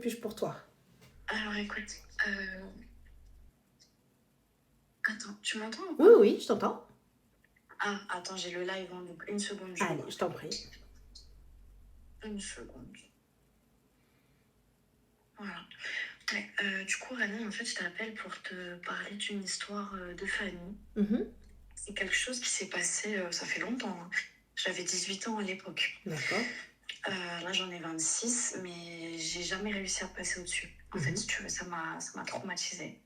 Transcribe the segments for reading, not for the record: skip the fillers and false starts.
Puis-je pour toi? Alors écoute, attends, tu m'entends ou Oui, pas? oui, je t'entends. Ah, attends, j'ai le live, hein, donc une seconde, Allez, je j'ouvre. t'en prie. Une seconde. Voilà. Ouais, du coup, Rani, en fait, je t'appelle pour te parler d'une histoire de famille. Mhm. C'est quelque chose qui s'est passé, ça fait longtemps, hein. J'avais 18 ans à l'époque. D'accord. Là, j'en ai 26, mais j'ai jamais réussi à passer au-dessus. En fait, si Mhm. tu veux, ça m'a traumatisée.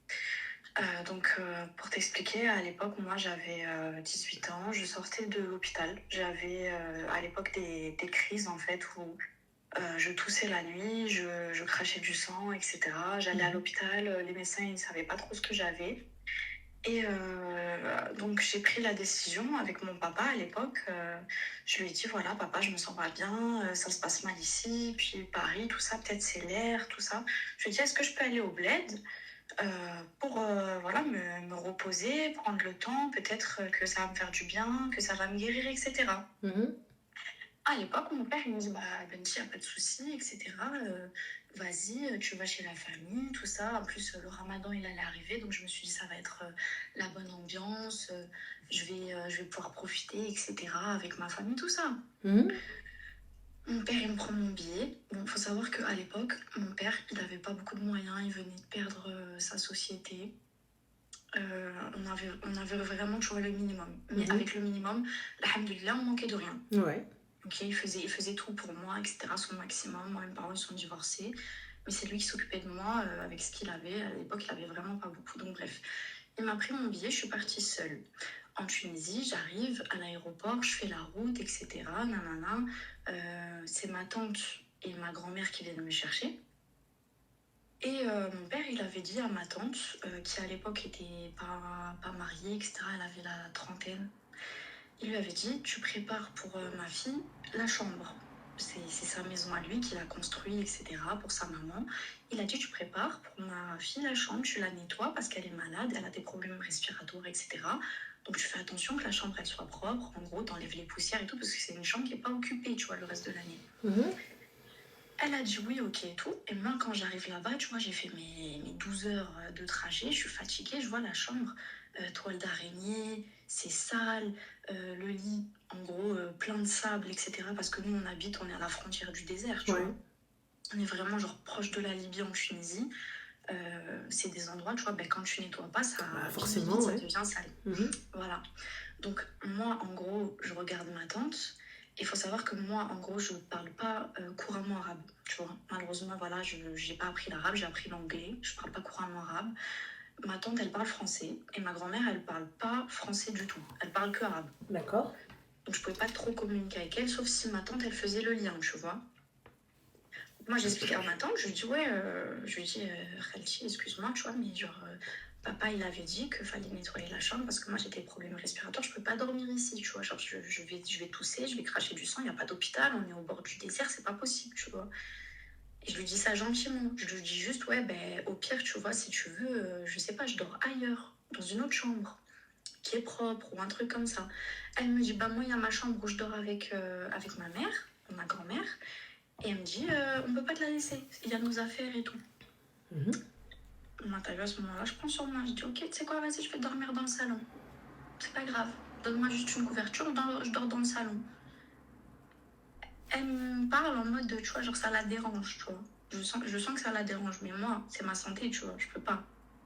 Pour t'expliquer, à l'époque, moi j'avais 18 ans, je sortais de l'hôpital. J'avais à l'époque des crises en fait où je toussais la nuit, je crachais du sang, etc. J'allais à Mhm. l'hôpital, les médecins ils ne savaient pas trop ce que j'avais. Donc j'ai pris la décision avec mon papa à l'époque. Je lui ai dit voilà papa, je me sens pas bien, ça se passe mal ici, puis Paris, tout ça, peut-être c'est l'air, tout ça. Je lui ai dit est-ce que je peux aller au bled pour voilà, me reposer, prendre le temps, peut-être que ça va me faire du bien, que ça va me guérir, etc. Mhm. À l'époque, mon père, il me dit, bah, Benji, il n'y a pas de souci, etc. Vas-y, tu vas chez la famille, tout ça. En plus, le ramadan, il allait arriver, donc je me suis dit, ça va être la bonne ambiance, je vais pouvoir profiter, etc. avec ma famille, tout ça. Mhm. Mon père, il me prend mon billet. Bon, il faut savoir qu'à l'époque, mon père, il n'avait pas beaucoup de moyens, il venait de perdre sa société. On avait vraiment toujours le minimum. Mais Mhm. avec le minimum, alhamdoulilah, on manquait de rien. Ouais. Ok, il faisait tout pour moi, etc., son maximum. Moi, mes parents, ils sont divorcés. Mais c'est lui qui s'occupait de moi avec ce qu'il avait. À l'époque, il avait vraiment pas beaucoup. Donc, bref, il m'a pris mon billet, je suis partie seule. En Tunisie, j'arrive à l'aéroport, je fais la route, etc. Nanana. C'est ma tante et ma grand-mère qui viennent me chercher. Mon père, il avait dit à ma tante, qui à l'époque était pas mariée, etc., elle avait la trentaine, il lui avait dit, tu prépares pour ma fille la chambre. C'est sa maison à lui qu'il a construit, etc., pour sa maman. Il a dit, tu prépares pour ma fille la chambre, tu la nettoies parce qu'elle est malade, elle a des problèmes respiratoires, etc. Donc tu fais attention que la chambre, elle soit propre. En gros, t'enlèves les poussières et tout, parce que c'est une chambre qui n'est pas occupée, tu vois, le reste de l'année. Mhm. Elle a dit oui, ok et tout. Et moi, quand j'arrive là-bas, tu vois, j'ai fait mes 12 heures de trajet, je suis fatiguée, je vois la chambre, toile d'araignée, c'est sale, le lit, en gros, plein de sable, etc. Parce que nous, on est à la frontière du désert, tu Ouais. vois. On est vraiment genre proche de la Libye en Tunisie. C'est des endroits, tu vois, ben, quand tu nettoies pas, ça Bah, vite, vite, vite, forcément, ça ouais. devient sale. Mhm. Voilà. Donc moi, en gros, je regarde ma tante. Il faut savoir que moi, en gros, je ne parle pas couramment arabe. Tu vois, malheureusement, voilà, je n'ai pas appris l'arabe, j'ai appris l'anglais. Je ne parle pas couramment arabe. Ma tante, elle parle français. Et ma grand-mère, elle ne parle pas français du tout. Elle parle que arabe. D'accord. Donc je ne pouvais pas trop communiquer avec elle, sauf si ma tante, elle faisait le lien, tu vois. Moi, j'explique à ma tante, je lui dis, ouais, Khalti, excuse-moi, tu vois, mais genre, papa, il avait dit qu'il fallait nettoyer la chambre parce que moi, j'ai des problèmes respiratoires, je peux pas dormir ici, tu vois. Genre, je vais tousser, je vais cracher du sang, il n'y a pas d'hôpital, on est au bord du désert, c'est pas possible, tu vois. Et je lui dis ça gentiment. Je lui dis juste, ouais, ben, au pire, tu vois, si tu veux, je sais pas, je dors ailleurs, dans une autre chambre, qui est propre ou un truc comme ça. Elle me dit, bah, moi, il y a ma chambre où je dors avec ma mère, ma grand-mère. Et elle me dit, on peut pas te la laisser, il y a nos affaires et tout. Mhm. Moi, t'as vu, à ce moment-là, je prends sur moi, je dis, ok, tu sais quoi, vas-y, je vais dormir dans le salon. C'est pas grave, donne-moi juste une couverture, je dors dans le salon. Elle me parle en mode, tu vois, genre ça la dérange, tu vois. Je sens que ça la dérange, mais moi, c'est ma santé, tu vois, je peux pas.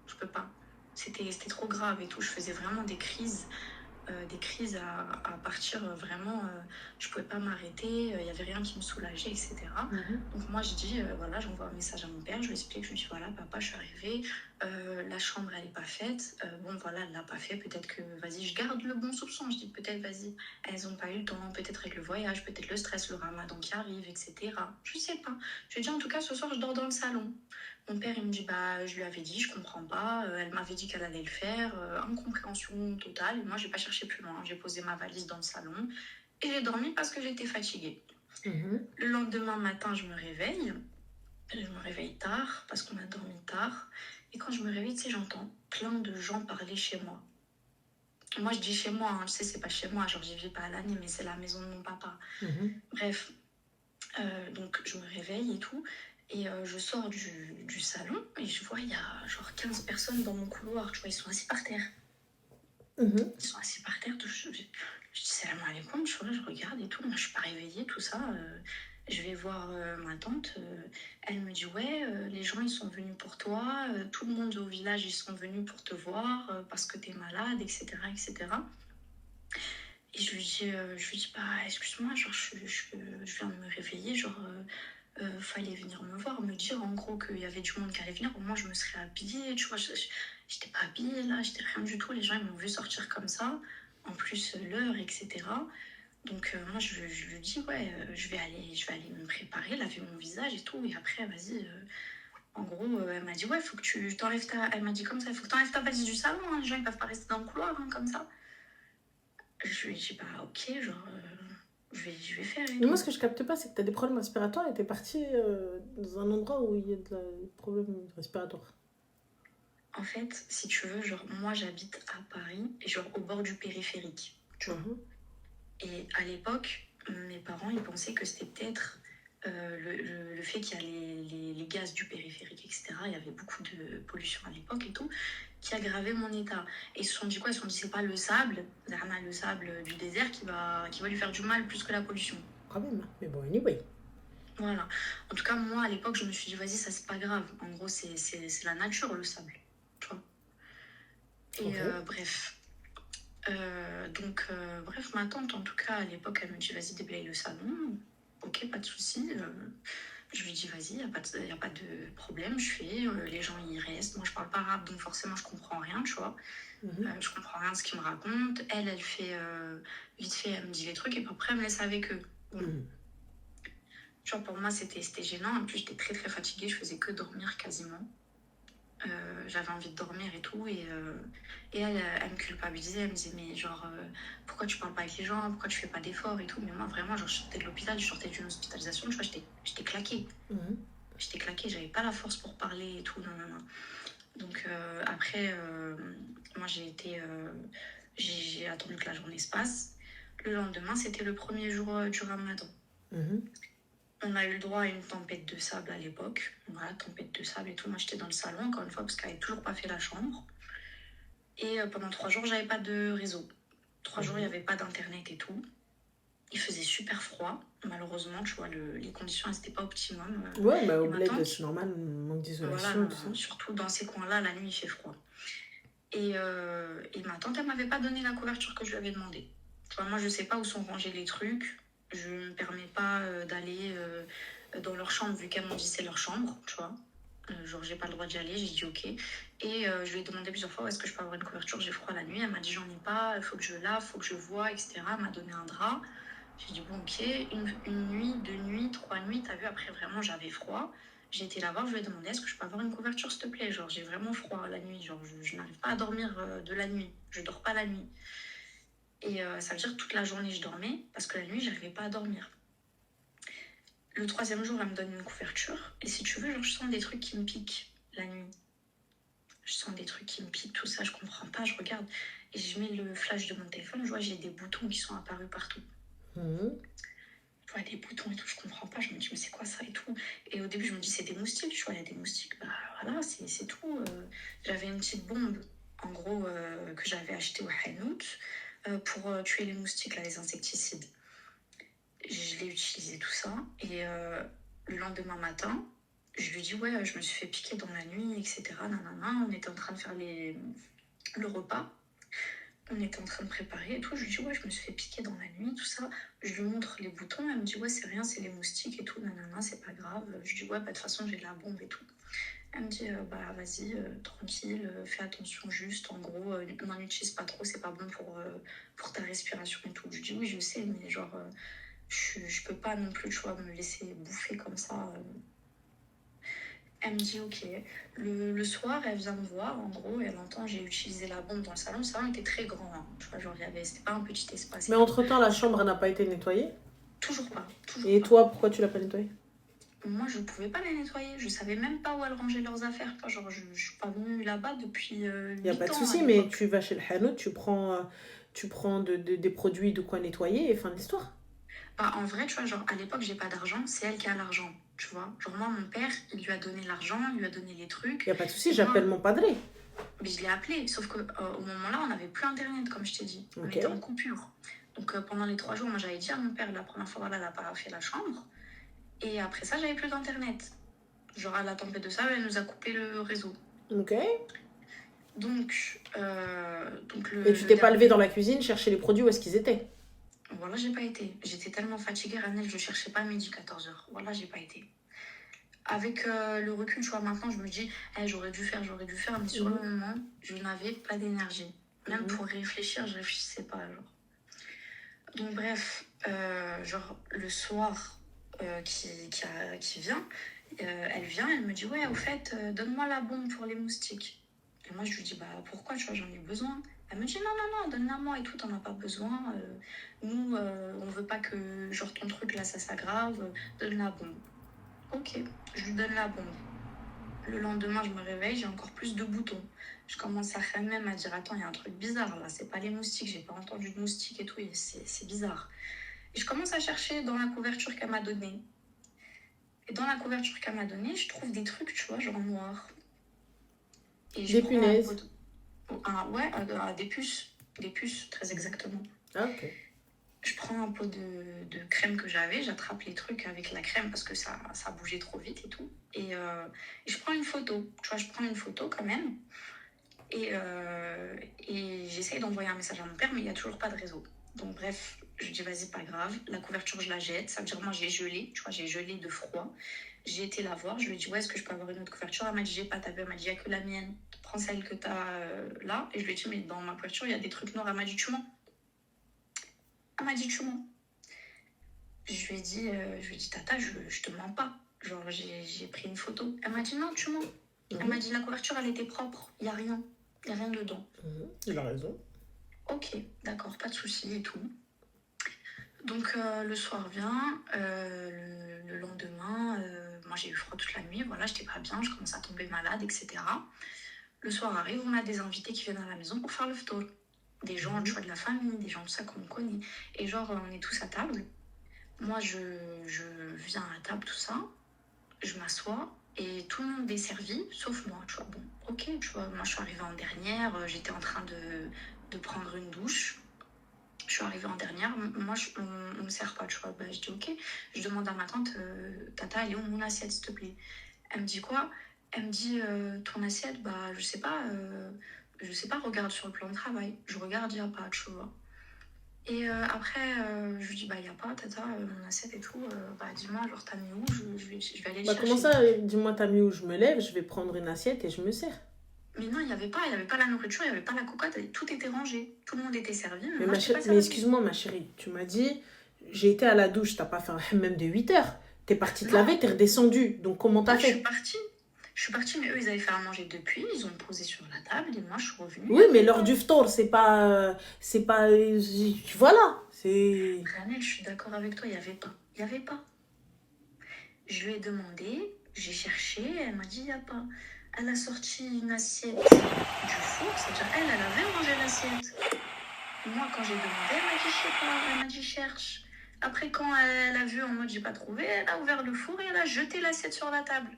Je peux pas. C'était trop grave et tout, je faisais vraiment des crises à partir vraiment, je pouvais pas m'arrêter, il y avait rien qui me soulageait, etc. Mhm. Donc moi je dis, voilà, j'envoie un message à mon père, je lui explique, je lui dis, voilà, papa, je suis arrivée, la chambre, elle est pas faite, bon, voilà, elle l'a pas fait, peut-être que, vas-y, je garde le bon soupçon, je dis, peut-être, vas-y, elles ont pas eu le temps, peut-être avec le voyage, peut-être le stress, le ramadan qui arrive, etc. Je sais pas. Je lui dis, en tout cas, ce soir, je dors dans le salon. Mon père, il me dit, bah, je lui avais dit, je comprends pas. Elle m'avait dit qu'elle allait le faire. Incompréhension totale. Et moi, j'ai pas cherché plus loin. J'ai posé ma valise dans le salon et j'ai dormi parce que j'étais fatiguée. Mhm. Le lendemain matin, je me réveille. Je me réveille tard parce qu'on a dormi tard. Et quand je me réveille, tu sais, j'entends plein de gens parler chez moi. Moi, je dis chez moi, hein, je sais, c'est pas chez moi. Genre, j'y vis pas à l'année, mais c'est la maison de mon papa. Mhm. Bref, donc je me réveille et tout. Et je sors du salon et je vois, il y a genre 15 personnes dans mon couloir. Tu vois, ils sont assis par terre. Mhm. Ils sont assis par terre. Je dis salam alaikum, tu vois, je regarde et tout. Moi, je suis pas réveillée, tout ça. Je vais voir ma tante. Elle me dit, ouais, les gens, ils sont venus pour toi. Tout le monde au village, ils sont venus pour te voir parce que t'es malade, etc., etc. Et je lui dis bah, excuse-moi, genre, je viens de me réveiller, genre, fallait venir me voir, me dire en gros qu'il y avait du monde qui allait venir. Au moins, je me serais habillée, tu vois, j'étais pas habillée là, j'étais rien du tout. Les gens, ils m'ont vu sortir comme ça, en plus, l'heure, etc. Donc, moi, je lui dis, ouais, je vais aller me préparer, laver mon visage et tout, et après, vas-y. En gros, elle m'a dit, ouais, faut que tu t'enlèves ta. Elle m'a dit comme ça, il faut que tu enlèves ta valise du salon, hein, les gens, ils peuvent pas rester dans le couloir, hein, comme ça. Je lui ai dit, bah ok, genre, je vais faire et Mais moi, tout. ce que je capte pas, c'est que t'as des problèmes respiratoires et t'es parti dans un endroit où il y a des problèmes respiratoires. En fait, si tu veux, genre, moi j'habite à Paris, et genre au bord du périphérique, tu vois. Mhm. Et à l'époque, mes parents, ils pensaient que c'était peut-être le fait qu'il y a les gaz du périphérique, etc. Il y avait beaucoup de pollution à l'époque et tout, qui aggravait mon état. Et ils se sont dit quoi? Ils se sont dit, c'est pas le sable, le sable du désert qui va lui faire du mal plus que la pollution. Quand même, hein. Mais bon, anyway. Voilà. En tout cas, moi, à l'époque, je me suis dit, vas-y, ça, c'est pas grave. En gros, c'est la nature, le sable. Tu vois. Et Ok. bref. Donc, bref, ma tante, en tout cas, à l'époque, elle me dit, vas-y, déblaye le salon. Ok, pas de souci. Je lui dis, vas-y, y a pas de problème, je fais. Les gens, ils restent. Moi, je parle pas arabe, donc forcément, je comprends rien, tu vois. Mhm. Je comprends rien de ce qu'ils me racontent. Elle fait vite fait, elle me dit les trucs, et puis après, elle me laisse avec eux. Bon, Mhm. tu vois, pour moi, c'était gênant. En plus, j'étais très, très fatiguée. Je faisais que dormir quasiment. J'avais envie de dormir et tout. Et elle me culpabilisait. Elle me disait, mais genre, pourquoi tu parles pas avec les gens? Pourquoi tu fais pas d'efforts et tout? Mais moi, vraiment, genre, je sortais de l'hôpital, je sortais d'une hospitalisation. Tu vois, j'étais claquée. Mhm. J'étais claquée. J'avais pas la force pour parler et tout. Non, non, non. Donc, après, moi, j'ai attendu que la journée se passe. Le lendemain, c'était le premier jour du ramadan. Mhm. On a eu le droit à une tempête de sable à l'époque. Voilà, tempête de sable et tout. Moi, j'étais dans le salon, encore une fois, parce qu'elle n'avait toujours pas fait la chambre. Et pendant 3 jours, j'avais pas de réseau. 3 jours, il n'y Mhm. avait pas d'internet et tout. Il faisait super froid. Malheureusement, tu vois, les conditions, elles n'étaient pas optimum. Ouais, bah au Et ma bled, tante, c'est normal, manque voilà, d'isolation et tout ça. surtout dans ces coins-là, la nuit, il fait froid. Et ma tante, elle m'avait pas donné la couverture que je lui avais demandé. Tu vois, moi, je sais pas où sont rangés les trucs. Je ne me permets pas d'aller dans leur chambre, vu qu'elles m'ont dit c'est leur chambre, tu vois. Genre, j'ai pas le droit d'y aller, j'ai dit ok. Et je lui ai demandé plusieurs fois, est-ce que je peux avoir une couverture? J'ai froid la nuit. Elle m'a dit, j'en ai pas, il faut que je lave, il faut que je voie, etc. Elle m'a donné un drap. J'ai dit, bon, ok, une nuit, 2 nuits, 3 nuits, t'as vu, après, vraiment, j'avais froid. J'ai été la voir, je lui ai demandé, est-ce que je peux avoir une couverture, s'il te plaît? Genre, j'ai vraiment froid la nuit, genre, je n'arrive pas à dormir de la nuit. Je dors pas la nuit. Et ça veut dire que toute la journée, je dormais, parce que la nuit, j'arrivais pas à dormir. Le troisième jour, elle me donne une couverture. Et si tu veux, genre, je sens des trucs qui me piquent la nuit. Je sens des trucs qui me piquent, tout ça, je comprends pas, je regarde. Et je mets le flash de mon téléphone, je vois, j'ai des boutons qui sont apparus partout. Mhm. Je vois des boutons et tout, je comprends pas. Je me dis, mais c'est quoi ça et tout? Et au début, je me dis, c'est des moustiques, tu vois, il y a des moustiques. Bah voilà, c'est tout. J'avais une petite bombe, en gros, que j'avais achetée au Hanout pour tuer les moustiques, là, les insecticides. Je l'ai utilisé tout ça. Et le lendemain matin, je lui dis, ouais, je me suis fait piquer dans la nuit, etc. Nanana. On était en train de faire le repas. On était en train de préparer et tout. Je lui dis, ouais, je me suis fait piquer dans la nuit, tout ça. Je lui montre les boutons. Elle me dit, ouais, c'est rien, c'est les moustiques et tout. Nanana, c'est pas grave. Je lui dis, ouais, bah, de toute façon, j'ai de la bombe et tout. Elle me dit, bah, vas-y, tranquille, fais attention juste. En gros, n'en utilise pas trop, c'est pas bon pour ta respiration et tout. Je lui dis, oui, je sais, mais genre, je peux pas non plus, tu vois, me laisser bouffer comme ça. Elle me dit ok. Le soir, elle vient me voir, en gros, elle entend j'ai utilisé la bombe dans le salon. Le salon était très grand, hein. Tu vois, genre, c'était pas un petit espace Mais et tout. entre-temps, la chambre n'a pas été nettoyée. Toujours pas, toujours Et pas. toi, pourquoi tu l'as pas nettoyée? Moi, je pouvais pas les nettoyer. Je savais même pas où elles rangeaient leurs affaires. Enfin, genre, je suis pas venue là-bas depuis Il n'y a pas 8 de ans à souci, mais l'époque. tu vas chez le Hanout, tu prends des produits de quoi nettoyer et fin de l'histoire. Bah, en vrai, tu vois, genre, à l'époque, j'ai pas d'argent. C'est elle qui a l'argent. tu vois. Genre moi, mon père, il lui a donné l'argent, il lui a donné les trucs. Y a pas de souci, Et moi, j'appelle mon padré. mais je l'ai appelé, sauf qu'au moment-là, on n'avait plus Internet, comme je t'ai dit. On Ok. était en coupure. Donc pendant les 3 jours, moi, j'avais dit à mon père, la première fois, voilà, elle n'a pas fait la chambre. Et après ça, j'avais plus d'Internet. Genre, à la tempête de sable, elle nous a coupé le réseau. Ok. Donc Et tu t'es pas levé dans la cuisine chercher les produits où est-ce qu'ils étaient? Voilà, j'ai pas été. J'étais tellement fatiguée, Ranel, je cherchais pas à midi 14h. Voilà, j'ai pas été. Avec le recul, tu vois, maintenant, je me dis, j'aurais dû faire, mais sur le moment, je n'avais pas d'énergie. Même pour réfléchir, je réfléchissais pas, genre. Donc, bref, genre, le soir qui vient, elle vient, elle me dit, ouais, au fait, donne-moi la bombe pour les moustiques. Et moi, je lui dis, bah, pourquoi, tu vois, j'en ai besoin. Elle me dit, non, donne-la moi et tout, t'en as pas besoin. Nous, on veut pas que, genre, ton truc, là, ça s'aggrave. Donne la bombe. Ok, je lui donne la bombe. Le lendemain, je me réveille, j'ai encore plus de boutons. Je commence à même à dire, attends, il y a un truc bizarre, là. C'est pas les moustiques, j'ai pas entendu de moustiques et tout, et c'est bizarre. Et je commence à chercher dans la couverture qu'elle m'a donnée. Et dans la couverture qu'elle m'a donnée, je trouve des trucs, tu vois, genre noirs. Et Des punaises. Des puces. Des puces, très exactement. Ah, ok. Je prends un pot de crème que j'avais, j'attrape les trucs avec la crème parce que ça bougeait trop vite et tout. Et je prends une photo. Tu vois, je prends une photo quand même. Et j'essaye d'envoyer un message à mon père, mais il n'y a toujours pas de réseau. Donc bref, je dis vas-y, pas grave. La couverture, je la jette. Ça veut dire moi, j'ai gelé. Tu vois, j'ai gelé de froid. J'ai été la voir. Je lui ai dit, ouais, est-ce que je peux avoir une autre couverture? Elle m'a dit, j'ai pas ta. Elle m'a dit, il n'y a que la mienne. Prends celle que tu as là. Et je lui ai dit, mais dans ma couverture, il y a des trucs noirs. Elle m'a dit, tu mens. Elle m'a dit, tu mens. Je lui ai dit, Tata, je te mens pas. Genre, j'ai pris une photo. Elle m'a dit, non, tu mens. Elle m'a dit, la couverture, elle était propre. Il n'y a rien. Il n'y a rien dedans. Il a raison. Ok, d'accord, pas de souci et tout. Donc, le soir vient. Le lendemain, moi, j'ai eu froid toute la nuit. Voilà, j'étais pas bien. Je commence à tomber malade, etc. Le soir arrive, on a des invités qui viennent à la maison pour faire le ftour. Des gens, tu vois, de la famille, des gens de ça qu'on connaît. Et genre, on est tous à table. Moi, je viens à table, tout ça, je m'assois et tout le monde est servi, sauf moi, tu vois. Bon, ok, tu vois, moi je suis arrivée en dernière, j'étais en train de prendre une douche. Je suis arrivée en dernière, moi on me sert pas, tu vois. Bah, je dis ok, je demande à ma tante, Tata, elle est où mon assiette, s'il te plaît? Elle me dit quoi? Elle me dit, ton assiette, bah je sais pas, regarde sur le plan de travail. Je regarde, il n'y a pas, tu vois. Et après, je lui dis, bah, il n'y a pas, Tata, mon assiette et tout. Bah, dis-moi, genre, t'as mis où? Je vais aller le chercher. Comment ça, dis-moi, t'as mis où? Je me lève, je vais prendre une assiette et je me sers. Mais non, il n'y avait pas la nourriture, il n'y avait pas la cocotte, tout était rangé. Tout le monde était servi, mais moi, Mais excuse-moi, ma chérie, tu m'as dit, j'ai été à la douche, t'as pas fait un hammam de 8 heures. T'es partie te laver, t'es redescendue. Donc, comment t'as fait? Je suis partie, mais eux, ils avaient fait à manger depuis. Ils ont posé sur la table et moi, je suis revenue. Oui, mais l'heure du ftour, c'est pas... Voilà, c'est... Ranel, je suis d'accord avec toi, il n'y avait pas. Je lui ai demandé, j'ai cherché, elle m'a dit, il n'y a pas. Elle a sorti une assiette du four, c'est-à-dire elle avait rangé l'assiette. Moi, quand j'ai demandé, elle m'a dit, je sais pas, elle m'a dit, cherche. Après, quand elle a vu en mode, j'ai pas trouvé, elle a ouvert le four et elle a jeté l'assiette sur la table.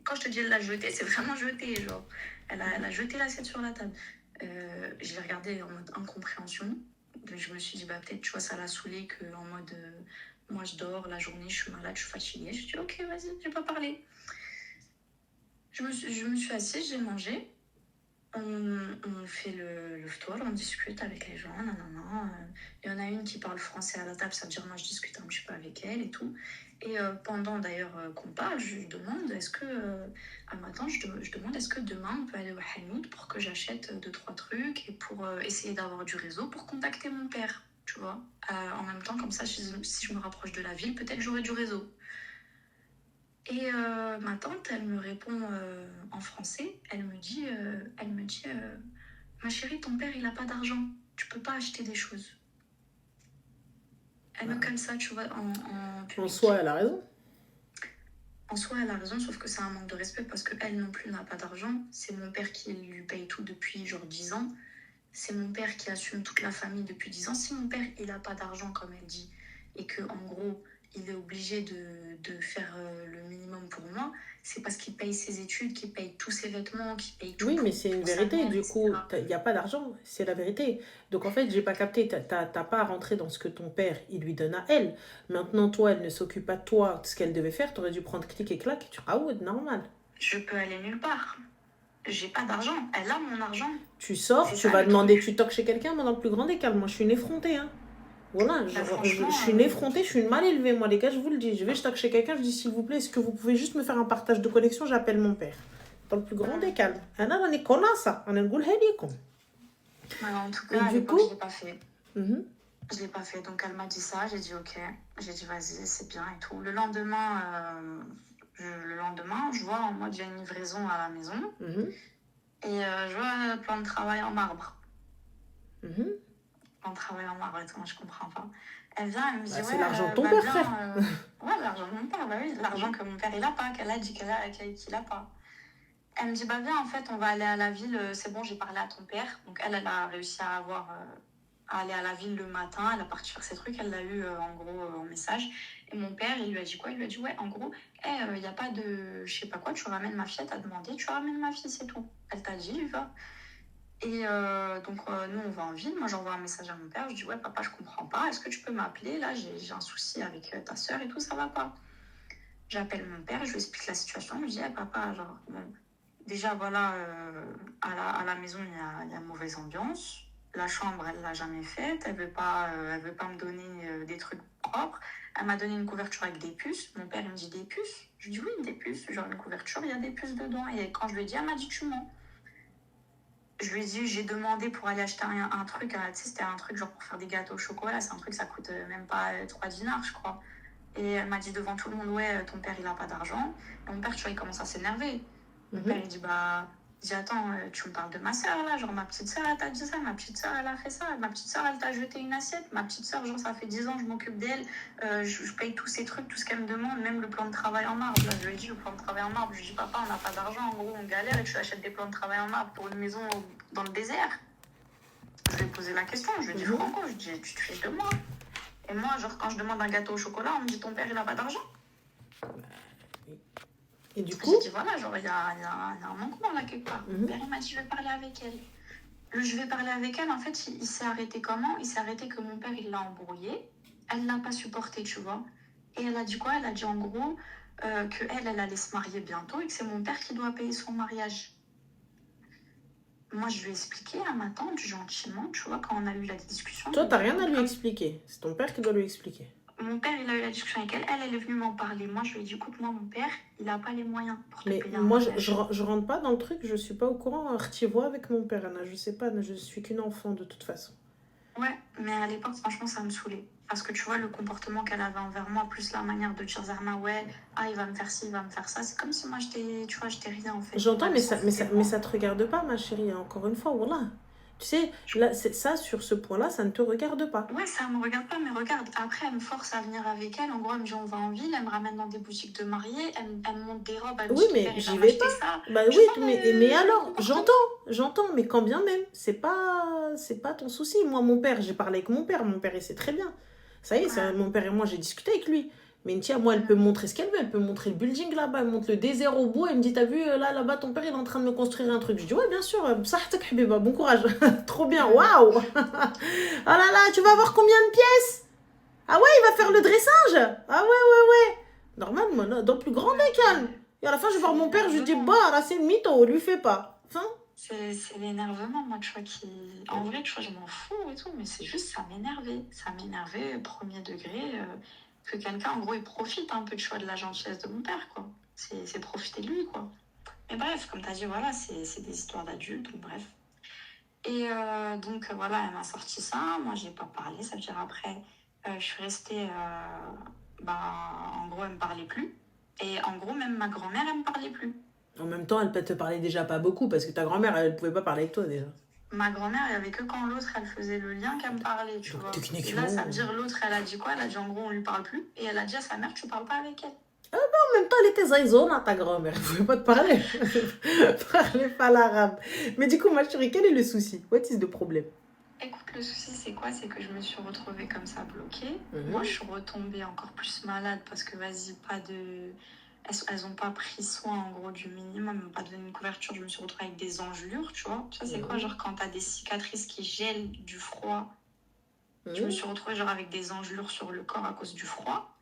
Quand je te dis elle l'a jeté, c'est vraiment jeté, genre. Elle a jeté l'assiette sur la table. Je l'ai regardé en mode incompréhension. Je me suis dit, bah peut-être, tu vois, ça l'a saoulé qu'en mode, moi je dors, la journée, je suis malade, je suis fatiguée. Je dis, ok, vas-y, j'ai pas parlé. Je me suis assise, j'ai mangé. On fait le ftour, on discute avec les gens, nanana. Il y en a une qui parle français à la table, ça veut dire moi je discute un petit peu avec elle et tout. Et pendant d'ailleurs qu'on parle, je demande est-ce que à matin, je demande est-ce que demain on peut aller au Hanout pour que j'achète 2-3 trucs et pour essayer d'avoir du réseau pour contacter mon père, tu vois. En même temps, comme ça, si je me rapproche de la ville, peut-être j'aurai du réseau. Et ma tante, elle me répond en français. Elle me dit, ma chérie, ton père, il n'a pas d'argent. Tu peux pas acheter des choses. Elle me cale ça, tu vois, en public. En soi, elle a raison. En soi, elle a raison, sauf que c'est un manque de respect parce qu'elle non plus n'a pas d'argent. C'est mon père qui lui paye tout depuis genre 10 ans. C'est mon père qui assume toute la famille depuis 10 ans. Si mon père, il n'a pas d'argent, comme elle dit, et que en gros, il est obligé de faire le minimum pour moi, c'est parce qu'il paye ses études, qu'il paye tous ses vêtements, qu'il paye tout Oui, mais c'est une pour sa vérité, mère, du coup, etc. il n'y a pas d'argent, c'est la vérité. Donc en fait, j'ai pas capté, t'as pas à rentrer dans ce que ton père, il lui donne à elle. Maintenant, toi, elle ne s'occupe pas de toi, de ce qu'elle devait faire, t'aurais dû prendre clic et clac, et tu raoudes, normal. Je peux aller nulle part. J'ai pas d'argent. Elle a mon argent. Tu sors, C'est tu ça vas le demander, truc. tu toques chez quelqu'un, moi, dans le plus grand des calmes, moi, je suis une effrontée, hein. Voilà, Bah, je franchement, suis une effrontée, je suis une mal élevée, moi, les gars, je vous le dis. Je toque chez quelqu'un, je dis, s'il vous plaît, est-ce que vous pouvez juste me faire un partage de connexion, j'appelle mon père. Dans le plus grand des calmes. أنا راني كوناسة، أنا نقولها ليكم. en tout Et cas, à du l'époque, coup, je l'ai pas fait. mhm, Je l'ai pas fait. Donc, elle m'a dit ça. J'ai dit OK. J'ai dit vas-y, c'est bien et tout. Le lendemain, je vois en mode j'ai une livraison à la maison. mhm, Et je vois un plan de travail en marbre. mhm. Plan de travail en marbre et tout. Moi, je comprends pas. Elle vient, elle me dit Bah, c'est ouais, l'argent de ton bah père, frère. bien. Ouais, l'argent de mon père, bah oui. L'argent que mon père, il a pas. Qu'elle a dit qu'il a pas. Elle me dit, bah viens, en fait, on va aller à la ville. C'est bon, j'ai parlé à ton père. Donc, elle a réussi à aller à la ville le matin. Elle a parti faire ses trucs. Elle l'a eu, en gros, en message. Et mon père, il lui a dit quoi? Il lui a dit, ouais, en gros, il n'y a pas de, je sais pas quoi, tu ramènes ma fille. Elle t'a demandé, tu ramènes ma fille, c'est tout. Elle t'a dit, va. Et donc, nous, on va en ville. Moi, j'envoie un message à mon père. Je dis, ouais, papa, je comprends pas. Est-ce que tu peux m'appeler? Là, j'ai un souci avec ta soeur et tout, ça va pas. J'appelle mon père, je lui explique la situation. Je lui dis, papa, genre, bon, déjà, voilà, à la maison, il y a mauvaise ambiance. La chambre, elle l'a jamais faite. Elle veut pas me donner des trucs propres. Elle m'a donné une couverture avec des puces. Mon père, il me dit des puces. Je dis oui, des puces. Genre une couverture, il y a des puces dedans. Et quand je lui ai dit, elle m'a dit tu mens. Je lui ai dit, j'ai demandé pour aller acheter un truc. Tu sais, c'était un truc genre pour faire des gâteaux au chocolat. C'est un truc, ça coûte même pas 3 dinars, je crois. Et elle m'a dit devant tout le monde, ouais, ton père, il a pas d'argent. Et mon père, tu vois, il commence à s'énerver. Mon père, il dit, bah, attends, tu me parles de ma soeur, là, genre, ma petite soeur, elle t'a dit ça, ma petite soeur, elle a fait ça, ma petite soeur, elle t'a jeté une assiette, ma petite soeur, genre, ça fait 10 ans, je m'occupe d'elle, je paye tous ces trucs, tout ce qu'elle me demande, même le plan de travail en marbre, là, je lui ai dit, le plan de travail en marbre, je lui ai dit, papa, on n'a pas d'argent, en gros, on galère, et tu achètes des plans de travail en marbre pour une maison dans le désert. Je lui ai posé la question, je lui ai dit, Franco, je dis, tu te fiches de moi. Et moi, genre, quand je demande un gâteau au chocolat, on me dit, ton père, il a pas d'argent. Et du coup, J'ai dit, voilà, genre, il y a un manquement là quelque part. Mon père, il m'a dit, je vais parler avec elle. Je vais parler avec elle, en fait, il s'est arrêté comment? Il s'est arrêté que mon père, il l'a embrouillé. Elle l'a pas supporté, tu vois. Et elle a dit quoi? Elle a dit, en gros, qu'elle allait se marier bientôt et que c'est mon père qui doit payer son mariage. Moi, je lui ai expliqué à ma tante, gentiment, tu vois, quand on a eu la discussion. toi, t'as rien à lui expliquer. C'est ton père qui doit lui expliquer. Mon père, il a eu la discussion avec elle. Elle est venue m'en parler. Moi, je lui ai dit, écoute, moi, mon père, il n'a pas les moyens pour te Mais payer un moi, mariage. je rentre pas dans le truc, je suis pas au courant. Retiens-toi avec mon père, Anna. Je sais pas, je suis qu'une enfant de toute façon. Ouais, mais à l'époque, franchement, ça me saoulait. Parce que tu vois, le comportement qu'elle avait envers moi, plus la manière de dire Zarma, ouais, il va me faire ci, il va me faire ça. C'est comme si moi, j'étais rien, en fait. J'entends, Elle s'en foutait de mais moi. ça te regarde pas, ma chérie. Encore une fois, voilà. Tu sais, là, ça, sur ce point-là, ça ne te regarde pas. Ouais, ça me regarde pas, mais regarde. Après, elle me force à venir avec elle. En gros, elle me dit, on va en ville. Elle me ramène dans des boutiques de mariés. Elle me montre des robes. Elle me Oui, dit, ton mais père, il j'y va vais m'acheter pas. ça. Bah Tu oui, vois, mais alors, le comportement. j'entends, mais quand bien même, c'est pas ton souci. Moi, mon père, j'ai parlé avec mon père, il sait très bien. Ça y est, Ouais. mon père et moi, j'ai discuté avec lui. Mais tiens, moi, elle peut me montrer ce qu'elle veut, elle peut me montrer le building là-bas, elle me montre le désert au bout, elle me dit, t'as vu, là-bas, ton père, il est en train de me construire un truc. Je dis, ouais, bien sûr, صحتك حبيبة, bon courage, trop bien, waouh. Ah là là, tu vas voir combien de pièces? Ah ouais, il va faire le dressage. Ah ouais. Normal, moi, dans le plus grand des calmes. Et à la fin, je vais voir mon père, je lui dis, bah, là, c'est le mytho, lui fais pas. Enfin, C'est l'énervement, moi, tu vois, qui... En vrai, tu vois, je m'en fous et tout, mais c'est juste, ça m'énervait. Ça m'énervait, premier degré, que quelqu'un, en gros, il profite un peu, tu vois, de la gentillesse de mon père, quoi. C'est profiter de lui, quoi. Mais bref, comme tu as dit, voilà, c'est des histoires d'adultes, donc bref. Et donc, voilà, elle m'a sorti ça. Moi, j'ai pas parlé, ça veut dire après, je suis restée... en gros, elle me parlait plus. Et en gros, même ma grand-mère, elle me parlait plus. en même temps, elle peut te parler déjà pas beaucoup, parce que ta grand-mère, elle pouvait pas parler avec toi déjà. Ma grand-mère, il n'y avait que quand l'autre, elle faisait le lien qu'elle me parlait, tu Donc, vois. Et techniquement, là, ça veut dire l'autre, elle a dit quoi? Elle a dit en gros, on lui parle plus. Et elle a dit à sa mère, tu parles pas avec elle. en même temps, elle était zaïzona, ta grand-mère. Elle pouvait pas te parler. Elle parlait pas l'arabe. Mais du coup, ma chérie, quel est le souci? What is the problème? Écoute, le souci, c'est quoi? C'est que je me suis retrouvée comme ça bloquée. Mhm. Moi, je suis retombée encore plus malade parce que, vas-y, pas de... Elles ont pas pris soin, en gros, du minimum, elles m'ont pas donné une couverture. Je me suis retrouvée avec des engelures, tu vois. Tu sais, c'est quoi? Genre, quand t'as des cicatrices qui gèlent du froid, je me suis retrouvée, genre, avec des engelures sur le corps à cause du froid.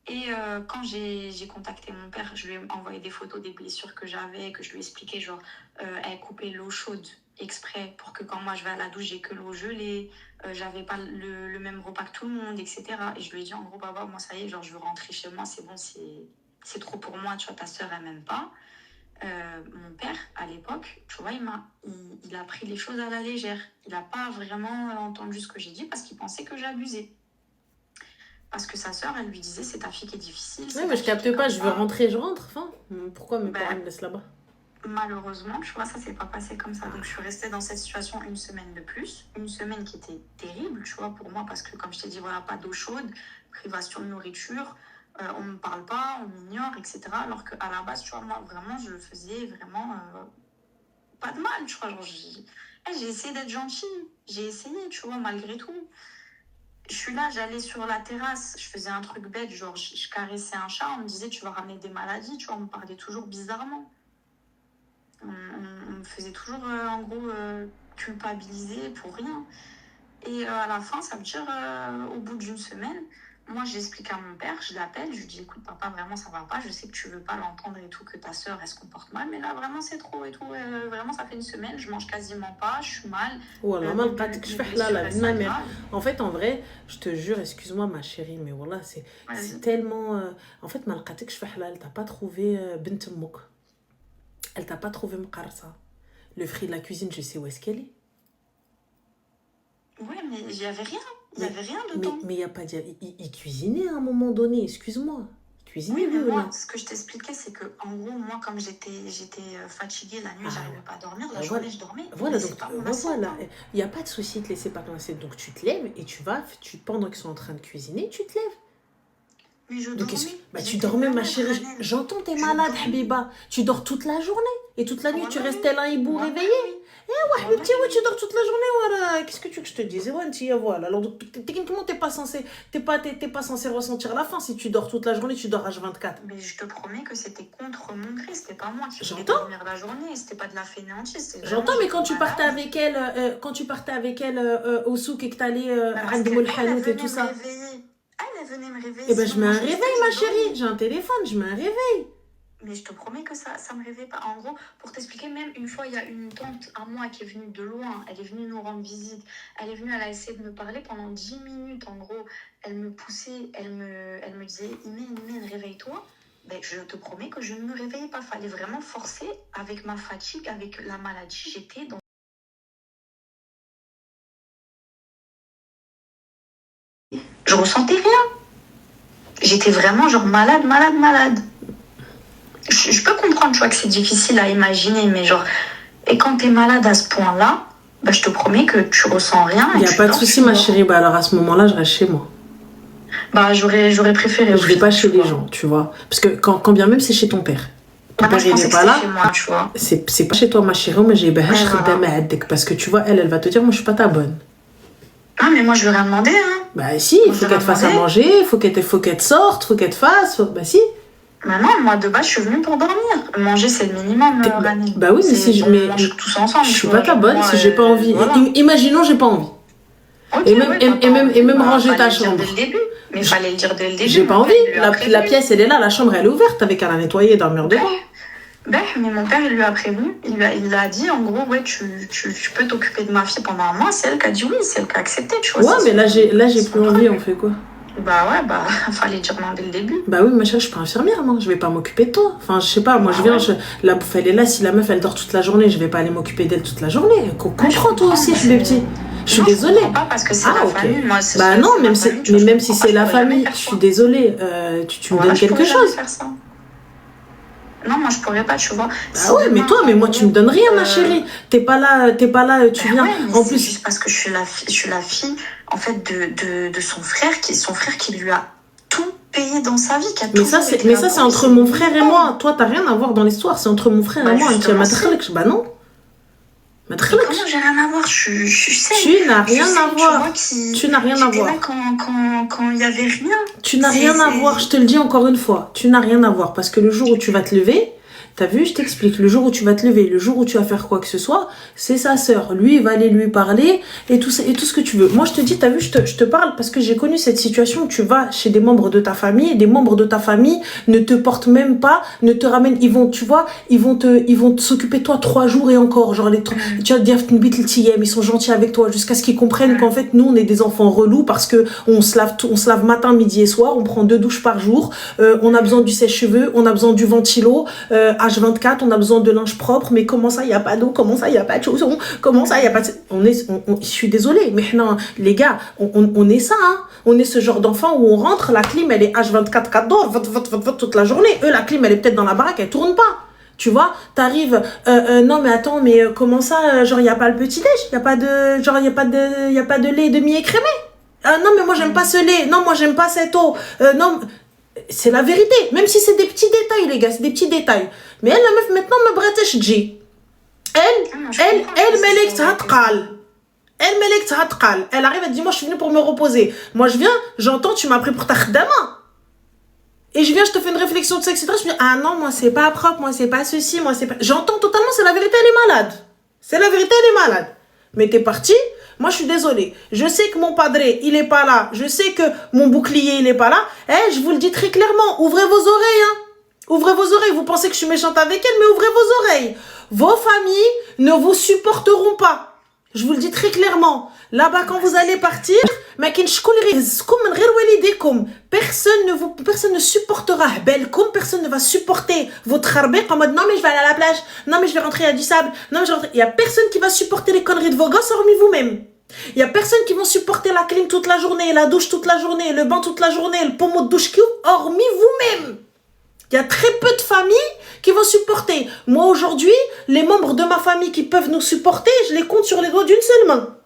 Et quand j'ai contacté mon père, je lui ai envoyé des photos des blessures que j'avais, que je lui ai expliqué, genre, elle coupait l'eau chaude exprès pour que quand moi je vais à la douche, j'ai que l'eau gelée, j'avais pas le même repas que tout le monde, etc. Et je lui ai dit, en gros, papa, moi, ça y est, genre, je veux rentrer chez moi, c'est bon, c'est trop pour moi, tu vois, ta soeur, elle m'aime pas. Mon père, à l'époque, tu vois, il a pris les choses à la légère. Il n'a pas vraiment entendu ce que j'ai dit parce qu'il pensait que j'abusais. Parce que sa sœur, elle lui disait, c'est ta fille qui est difficile. Ouais, mais je capte pas, je veux rentrer, je rentre. Enfin, pourquoi mes parents me laissent là-bas? Malheureusement, tu vois, ça s'est pas passé comme ça. Donc, je suis restée dans cette situation une semaine de plus. Une semaine qui était terrible, tu vois, pour moi, parce que, comme je t'ai dit, voilà, pas d'eau chaude, privation de nourriture, on ne me parle pas, on m'ignore, etc. Alors qu'à la base, tu vois, moi, vraiment, je faisais vraiment pas de mal, tu vois. Genre, j'ai essayé d'être gentille. J'ai essayé, tu vois, malgré tout. Je suis là, j'allais sur la terrasse, je faisais un truc bête, genre je caressais un chat, on me disait tu vas ramener des maladies, tu vois, on me parlait toujours bizarrement. On me faisait toujours, en gros, culpabiliser pour rien. Et à la fin, ça veut dire, au bout d'une semaine, moi j'explique à mon père, je l'appelle, je lui dis écoute papa, vraiment ça va pas, je sais que tu veux pas l'entendre et tout, que ta soeur elle se comporte mal, mais là vraiment c'est trop et tout, vraiment ça fait une semaine, je mange quasiment pas, je suis mal. Voilà, mal que je fais là, la vie de ma mère. En fait, en vrai, je te jure, excuse-moi ma chérie, mais voilà, c'est tellement. En fait, mal que je fais là, elle t'a pas trouvé bint mouk. Elle t'a pas trouvé mqarsa. Le fruit de la cuisine, je sais où est-ce qu'elle est. Ouais, mais il y avait rien. Il n'y avait rien dedans. Mais il n'y a pas dire. Il cuisinait à un moment donné, excuse-moi. Oui, mais moi, ce que je t'expliquais, c'est que, en gros, moi, comme j'étais fatiguée la nuit, j'arrivais pas à dormir. La journée, je dormais. Voilà, donc voilà. Il n'y a pas de souci de te laisser pas ton assiette. Donc tu te lèves et tu vas, pendant qu'ils sont en train de cuisiner, tu te lèves. Mais je dormais. Tu dormais, ma chérie. J'entends, t'es malade, Habiba. Tu dors toute la journée. Et toute la nuit, tu restais là, hibou, réveillé. Eh ouais, petit, tu dors toute la journée, voilà. Qu'est-ce que tu veux que je te dise? Ouais, voilà. Alors, techniquement, t'es pas censé ressentir la faim. Si tu dors toute la journée, tu dors H24. Mais je te promets que c'était contre mon gré. C'était pas moi qui voulais dormir la journée. C'était pas de la fainéantise. J'entends, mais quand tu partais avec elle, au souk et que t'allais à Ndimoul Hanout et tout ça. Elle venait me réveiller. Eh ben, je mets un réveil, ma chérie. J'ai un téléphone, je mets un réveil. Mais je te promets que ça me réveille pas. En gros, pour t'expliquer, même une fois, il y a une tante à moi qui est venue de loin. Elle est venue nous rendre visite. Elle est venue, elle a essayé de me parler pendant 10 minutes. En gros, elle me poussait, elle me disait « Imen, réveille-toi ». Ben, je te promets que je ne me réveillais pas. Fallait vraiment forcer avec ma fatigue, avec la maladie. J'étais dans... Je ressentais rien. J'étais vraiment genre malade. Je peux comprendre, tu vois, que c'est difficile à imaginer, mais genre, et quand t'es malade à ce point-là, bah, je te promets que tu ressens rien. Il n'y a pas de souci, ma chérie. Bah, alors à ce moment-là, je reste chez moi. Bah, j'aurais préféré. Je vais pas chez les gens, tu vois. Parce que quand bien même c'est chez ton père. Ton père, il n'est pas là. Chez moi, tu vois. C'est pas chez toi, ma chérie, mais j'ai parce que tu vois, elle va te dire, moi, je suis pas ta bonne. Ah, mais moi, je lui ai rien demandé, hein. Bah, si, il faut qu'elle te fasse à manger, il faut qu'elle te sorte, faut qu'elle te fasse. Bah, si. Bah non, moi de base je suis venue pour dormir. Manger c'est le minimum, Rani. Bah oui, mais si je mets. tous ensemble. Je suis pas ta bonne si j'ai pas envie. Voilà. Imaginons, j'ai pas envie. Okay, et même ranger ta chambre. Dès le début. Mais il fallait le dire dès le début. J'ai pas envie. La pièce elle est là, la chambre elle est ouverte, t'avais qu'à la nettoyer et dormir dedans. Mais mon père il lui a prévenu. Il lui a dit en gros, ouais, tu peux t'occuper de ma fille pendant un mois. C'est elle qui a dit oui, c'est elle qui a accepté, tu vois. Ouais, mais là j'ai plus envie, on fait quoi? Bah ouais, fallait dire non dès le début. Bah oui, ma chérie, je suis pas infirmière, moi. Je vais pas m'occuper de toi. Enfin, je sais pas, moi je viens, la bouffe elle est là. Si la meuf elle dort toute la journée, je vais pas aller m'occuper d'elle toute la journée. Comprends toi aussi, je suis petit. Je suis désolée. Je pas parce que c'est la famille. Moi, bah non, même si c'est la famille, je suis désolée. Tu me donnes quelque chose. Non, moi je pourrais pas, tu vois. Ah ouais, mais moi tu me donnes rien, ma chérie. T'es pas là, tu viens. Ouais, en plus, juste parce que je suis la fille, en fait, de son frère qui lui a tout payé dans sa vie. Mais ça, c'est entre mon frère et moi. Toi, t'as rien à voir dans l'histoire. C'est entre mon frère et moi. Bah non. ما Mais تخلقش. comment j'ai rien à voir? Je suis saine. Tu n'as Je rien sais, à tu voir. vois, qui... Tu n'as rien à J'étais voir. là quand il y avait rien. Tu n'as C'est- rien à c'est- voir, je te le dis encore une fois. Tu n'as rien à voir. Parce que le jour où tu vas te lever, t'as vu, je t'explique. Le jour où tu vas te lever, le jour où tu vas faire quoi que ce soit, c'est sa sœur. Lui, il va aller lui parler et tout ce que tu veux. Moi, je te dis, t'as vu, je te parle parce que j'ai connu cette situation où tu vas chez des membres de ta famille et des membres de ta famille ne te portent même pas, ne te ramènent. Ils vont, tu vois, ils vont s'occuper de toi 3 jours et encore. Genre, tu vas te dire, ils sont gentils avec toi jusqu'à ce qu'ils comprennent qu'en fait, nous, on est des enfants relous parce que on se lave matin, midi et soir, on prend 2 douches par jour, on a besoin du sèche-cheveux, on a besoin du ventilo, H24, on a besoin de linge propre, mais comment ça, il n'y a pas d'eau, comment ça, il n'y a pas de chaussons, comment ça, il n'y a pas de... Je suis désolée, mais non, les gars, on est ça, hein. On est ce genre d'enfant où on rentre, la clim, elle est H24, 4 d'or, toute la journée. Eux, la clim, elle est peut-être dans la baraque, elle tourne pas. Tu vois, t'arrives, non mais attends, mais comment ça, genre il n'y a pas le petit-déj, il n'y a pas de, genre il y a pas de lait demi-écrémé. Non mais moi j'aime pas ce lait, non moi j'aime pas cette eau, non... C'est la vérité, même si c'est des petits détails, les gars, c'est des petits détails. Mais elle, la meuf, maintenant, me bratesh dji. Elle, Melek Thatkal. Elle arrive, elle dit, moi, je suis venue pour me reposer. Moi, je viens, j'entends, tu m'as pris pour ta khdama. Et je viens, je te fais une réflexion de ça, etc. Je me dis, ah non, moi, c'est pas propre, moi, c'est pas ceci, moi, c'est pas... J'entends totalement, c'est la vérité, elle est malade. C'est la vérité, elle est malade. Mais t'es parti. Moi, je suis désolée. Je sais que mon padré, il est pas là. Je sais que mon bouclier, il est pas là. Je vous le dis très clairement. Ouvrez vos oreilles, hein. Ouvrez vos oreilles. Vous pensez que je suis méchante avec elle, mais ouvrez vos oreilles. Vos familles ne vous supporteront pas. Je vous le dis très clairement. Là-bas, quand vous allez partir, personne ne supportera personne ne va supporter votre harbeq en mode non mais je vais aller à la plage, non mais je vais rentrer à du sable, non mais je vais rentrer... Il n'y a personne qui va supporter les conneries de vos gosses hormis vous-même. Il n'y a personne qui va supporter la clim toute la journée, la douche toute la journée, le bain toute la journée, le pommeau de douche hormis vous-même. Il y a très peu de familles qui vont supporter. Moi aujourd'hui, les membres de ma famille qui peuvent nous supporter, je les compte sur les doigts d'une seule main.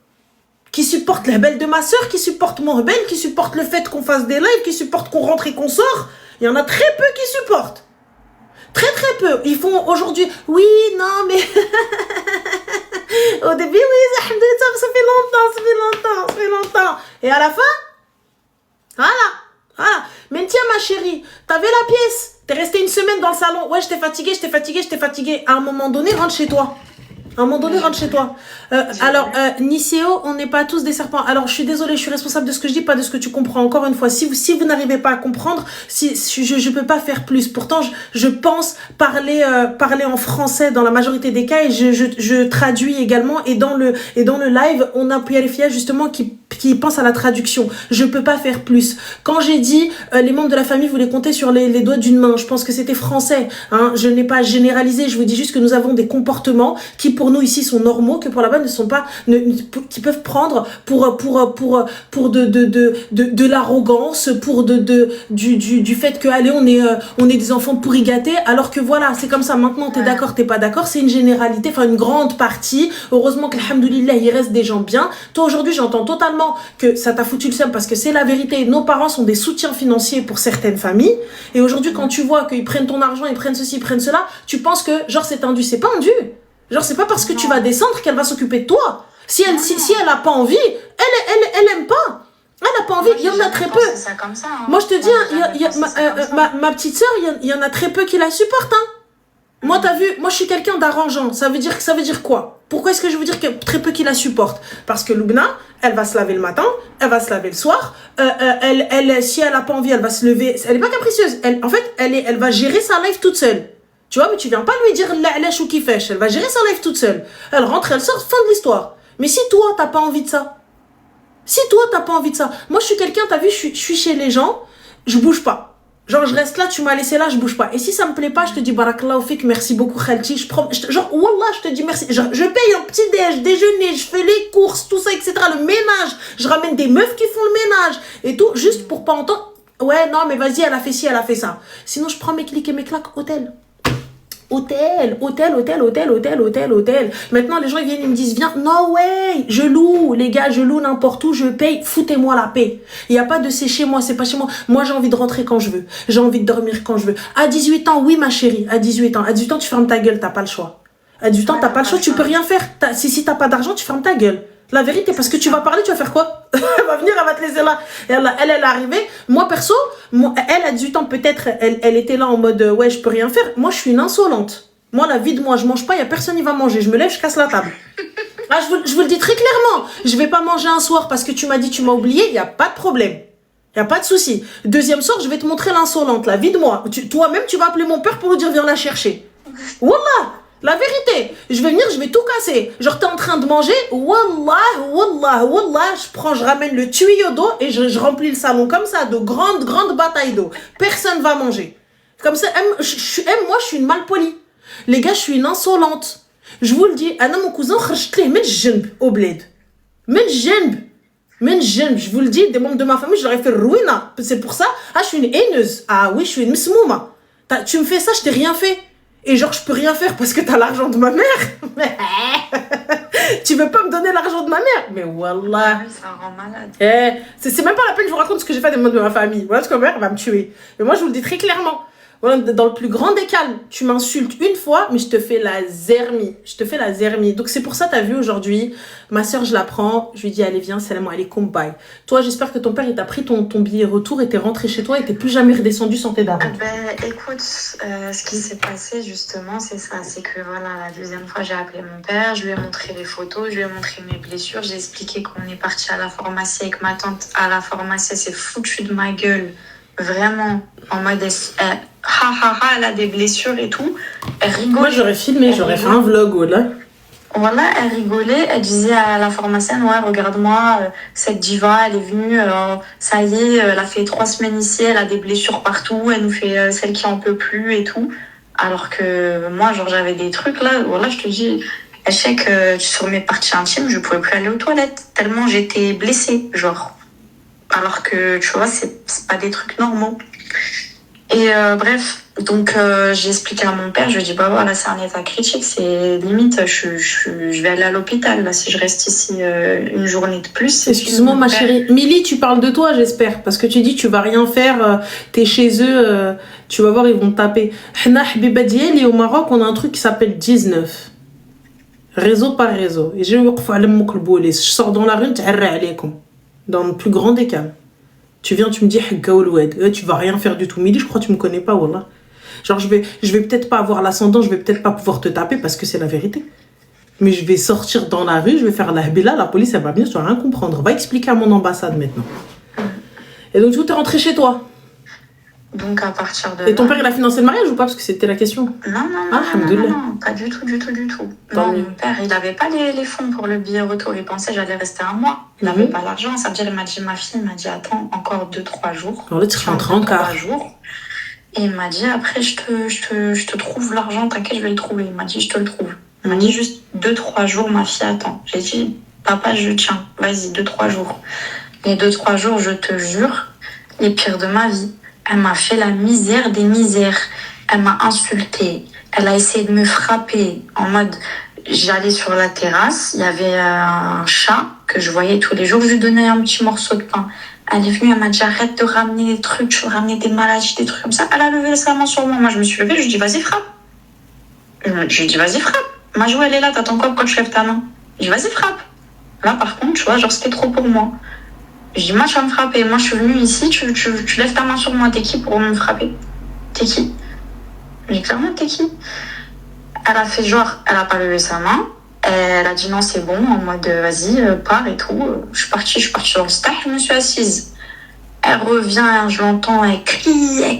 Qui supportent la belle de ma soeur, qui supportent mon rebelle, qui supportent le fait qu'on fasse des lives, qui supportent qu'on rentre et qu'on sort. Il y en a très peu qui supportent. Très très peu. Ils font aujourd'hui, oui, non, mais... Au début, oui, ça fait longtemps. Et à la fin, voilà. Mais tiens ma chérie, t'avais la pièce. T'es restée une semaine dans le salon. Ouais, j'étais fatiguée. À un moment donné, rentre chez toi. Alors, Nicéo, on n'est pas tous des serpents. Alors, je suis désolée, je suis responsable de ce que je dis, pas de ce que tu comprends. Encore une fois, si vous n'arrivez pas à comprendre, je ne peux pas faire plus. Pourtant, je pense parler en français dans la majorité des cas et je traduis également. Et dans le live, on a Pierre justement qui pense à la traduction. Je peux pas faire plus. Quand j'ai dit les membres de la famille, vous les comptez sur les doigts d'une main. Je pense que c'était français. Hein. Je n'ai pas généralisé. Je vous dis juste que nous avons des comportements qui pour nous ici sont normaux, que pour là-bas ne sont pas, qui peuvent prendre pour de l'arrogance, pour du fait que allez on est des enfants pourri gâtés, alors que voilà c'est comme ça. Maintenant t'es d'accord, t'es pas d'accord, c'est une généralité, enfin une grande partie. Heureusement que alhamdoulilah il reste des gens bien. Toi aujourd'hui j'entends totalement que ça t'a foutu le seum parce que c'est la vérité. Nos parents sont des soutiens financiers pour certaines familles et aujourd'hui quand tu vois qu'ils prennent ton argent, ils prennent ceci, ils prennent cela, tu penses que genre c'est tendu. C'est pas tendu. Genre c'est pas parce que tu vas descendre qu'elle va s'occuper de toi. Si elle a pas envie, elle aime pas. Elle a pas envie, il y en a très peu. Ça comme ça, hein. Moi je te dis, ma petite sœur, il y en a très peu qui la supportent. Hein. Moi t'as vu, moi je suis quelqu'un d'arrangeant. Ça veut dire quoi? Pourquoi est-ce que je veux dire que très peu qui la supportent? Parce que Loubna, elle va se laver le matin, elle va se laver le soir. Si elle a pas envie, elle va se lever. Elle est pas capricieuse. En fait, elle va gérer sa life toute seule. Tu vois, mais tu viens pas lui dire lâche ou qui fêche. Elle va gérer sa life toute seule. Elle rentre, elle sort, fin de l'histoire. Mais si toi, t'as pas envie de ça. Moi, je suis quelqu'un, t'as vu, je suis chez les gens, je bouge pas. Genre, je reste là, tu m'as laissé là, je bouge pas. Et si ça me plaît pas, je te dis barakallahu fik, merci beaucoup Khalti. Genre, wallah, je te dis merci. Genre, je paye un petit déjeuner, je fais les courses, tout ça, etc. Le ménage. Je ramène des meufs qui font le ménage. Et tout, juste pour pas entendre. Ouais, non, mais vas-y, elle a fait ci, elle a fait ça. Sinon, je prends mes clics et mes claques, hôtel. Maintenant, les gens ils viennent, ils me disent, viens, no way, je loue, les gars, je loue n'importe où, je paye, foutez-moi la paix. Il n'y a pas de c'est chez moi, c'est pas chez moi. Moi, j'ai envie de rentrer quand je veux. J'ai envie de dormir quand je veux. À 18 ans, oui, ma chérie, à 18 ans, tu fermes ta gueule, t'as pas le choix. À 18 ans, Ouais, t'as t'as pas le pas choix, le tu peux choix. rien faire. Si t'as pas d'argent, tu fermes ta gueule. La vérité, parce que tu vas parler, tu vas faire quoi? Elle va venir, elle va te laisser là. Et elle est arrivée. Moi, perso, elle a 18 ans, peut-être, elle était là en mode, ouais, je peux rien faire. Moi, je suis une insolente. Moi, la vie de moi, je mange pas, il y a personne qui va manger. Je me lève, je casse la table. Ah, je vous le dis très clairement. Je vais pas manger un soir parce que tu m'as dit, tu m'as oublié, il y a pas de problème. Il y a pas de souci. Deuxième soir, je vais te montrer l'insolente, la vie de moi. Toi-même, tu vas appeler mon père pour lui dire, viens la chercher. Wallah, la vérité. Je vais venir, je vais tout casser. Genre, t'es en train de manger, wallah, je ramène le tuyau d'eau et je remplis le salon comme ça, de grandes batailles d'eau. Personne va manger. Comme ça, moi, je suis une malpolie. Les gars, je suis une insolente. Je vous le dis, Anna, mon cousin, خرجت ليه من الجنب au bled. Je vous le dis, des membres de ma famille, je leur ai fait ruina. C'est pour ça, je suis une haineuse. Ah oui, je suis une mismouma. Tu me fais ça, je t'ai rien fait. Et genre, je peux rien faire parce que t'as l'argent de ma mère. Tu veux pas me donner l'argent de ma mère? Mais wallah. Oui, ça rend malade. C'est même pas la peine que je vous raconte ce que j'ai fait des membres de ma famille. Voilà ce que ma mère va me tuer. Mais moi, je vous le dis très clairement. Voilà, dans le plus grand des calmes, tu m'insultes une fois, mais je te fais la zermie. Donc c'est pour ça, t'as vu aujourd'hui, ma soeur, je la prends, je lui dis, allez, viens, salam alaikum, bye. Toi, j'espère que ton père, il t'a pris ton billet retour et t'es rentré chez toi et t'es plus jamais redescendu sans tes darons. Écoute, ce qui s'est passé justement, c'est ça. C'est que voilà, la deuxième fois, j'ai appelé mon père, je lui ai montré les photos, je lui ai montré mes blessures, j'ai expliqué qu'on est parti à la pharmacie avec ma tante. À la pharmacie, elle s'est foutue de ma gueule. Vraiment, en mode elle a des blessures et tout. Elle rigolait. Moi, j'aurais filmé, j'aurais fait un vlog, voilà. Voilà, elle rigolait, elle disait à la pharmacienne, ouais, regarde-moi, cette diva, elle est venue, ça y est, elle a fait 3 semaines ici, elle a des blessures partout, elle nous fait celle qui en peut plus et tout. Alors que moi, genre, j'avais des trucs là, voilà, je te dis, je sais que sur mes parties intimes, je pouvais plus aller aux toilettes, tellement j'étais blessée, genre. Alors que, tu vois, c'est pas des trucs normaux. Et bref, donc j'ai expliqué à mon père, je lui ai dit, bah voilà, c'est un état critique, c'est limite, je vais aller à l'hôpital, là, si je reste ici une journée de plus. Excuse-moi, ma chérie. Milly, tu parles de toi, j'espère, parce que tu dis, tu vas rien faire, t'es chez eux, tu vas voir, ils vont te taper. Hna, Habiba Diel, et au Maroc, on a un truc qui s'appelle 19. Réseau par réseau. Et je sors dans la rue, dans le plus grand des cas. Tu viens, tu me dis, tu vas rien faire du tout. Milly, je crois que tu me connais pas, wallah. Genre, je vais peut-être pas avoir l'ascendant, je vais peut-être pas pouvoir te taper parce que c'est la vérité. Mais je vais sortir dans la rue, je vais faire la hbila, la police, elle va venir, tu vas rien comprendre. Va expliquer à mon ambassade maintenant. Et donc, du coup, t'es rentré chez toi. Donc, à partir de Et ton père, il a financé le mariage ou pas? Parce que c'était la question. Non, pas du tout. Non, mon père, il avait pas les fonds pour le billet retour. Il pensait que j'allais rester un mois. Il n'avait pas l'argent. Ça veut dire, il m'a dit, ma fille, il m'a dit, attends, encore 2-3 jours. Alors là, tu rentres en quart. Et il m'a dit, après, je te trouve l'argent, t'inquiète, je vais le trouver. Il m'a dit, je te le trouve. Il m'a dit, juste 2-3 jours, ma fille, attends. J'ai dit, papa, je tiens, vas-y, 2-3 jours. Les 2-3 jours, je te jure, les pires de ma vie. Elle m'a fait la misère des misères. Elle m'a insultée. Elle a essayé de me frapper. En mode, j'allais sur la terrasse. Il y avait un chat que je voyais tous les jours. Je lui donnais un petit morceau de pain. Elle est venue, elle m'a dit, arrête de ramener des trucs. Tu veux ramener des maladies, des trucs comme ça. Elle a levé sa main sur moi. Moi, je me suis levée. Je lui ai dit, vas-y, frappe. Je lui ai dit, vas-y, frappe. Ma joue, elle est là. T'attends quoi? Pourquoi tu lèves ta main? Je lui ai dit, vas-y, frappe. Là, par contre, tu vois, genre, c'était trop pour moi. Je dis, moi, tu vas me frapper. Moi, je suis venue ici, tu lèves ta main sur moi. T'es qui pour me frapper? T'es qui? Je dis, clairement, t'es qui? Elle a fait genre, elle a pas levé sa main. Elle a dit, non, c'est bon, en mode, vas-y, pars et tout. Je suis partie sur le stage, je me suis assise. Elle revient, je l'entends, elle crie.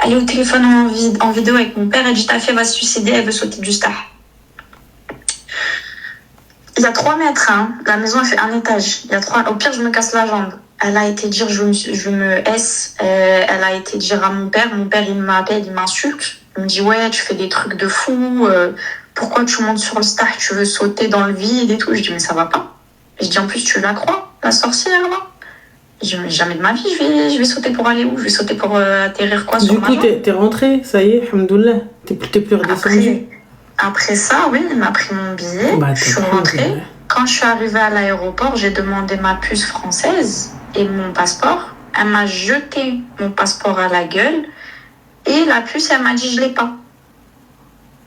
Elle est au téléphone en vidéo avec mon père. Elle dit, ta fille va se suicider, elle veut sauter du stage. Il y a 3 mètres, hein. La maison, elle fait 1 étage. Il y a 3. Au pire, je me casse la jambe. Elle a été dire, je me hesse. Elle a été dire à mon père, il m'appelle, il m'insulte. Il me dit, ouais, tu fais des trucs de fou. Pourquoi tu montes sur le star, tu veux sauter dans le vide et tout. Je dis, mais ça va pas. Je dis, en plus, tu la crois, la sorcière, là? Je dis, mais jamais de ma vie, je vais sauter pour aller où? Je vais sauter pour atterrir quoi sur ma jambe? Du coup, t'es rentrée, ça y est, alhamdoulilah. T'es plus redescendue. Après ça, oui, il m'a pris mon billet. Je suis rentrée. Quand je suis arrivée à l'aéroport, j'ai demandé ma puce française et mon passeport. Elle m'a jeté mon passeport à la gueule. Et la puce, elle m'a dit, je l'ai pas.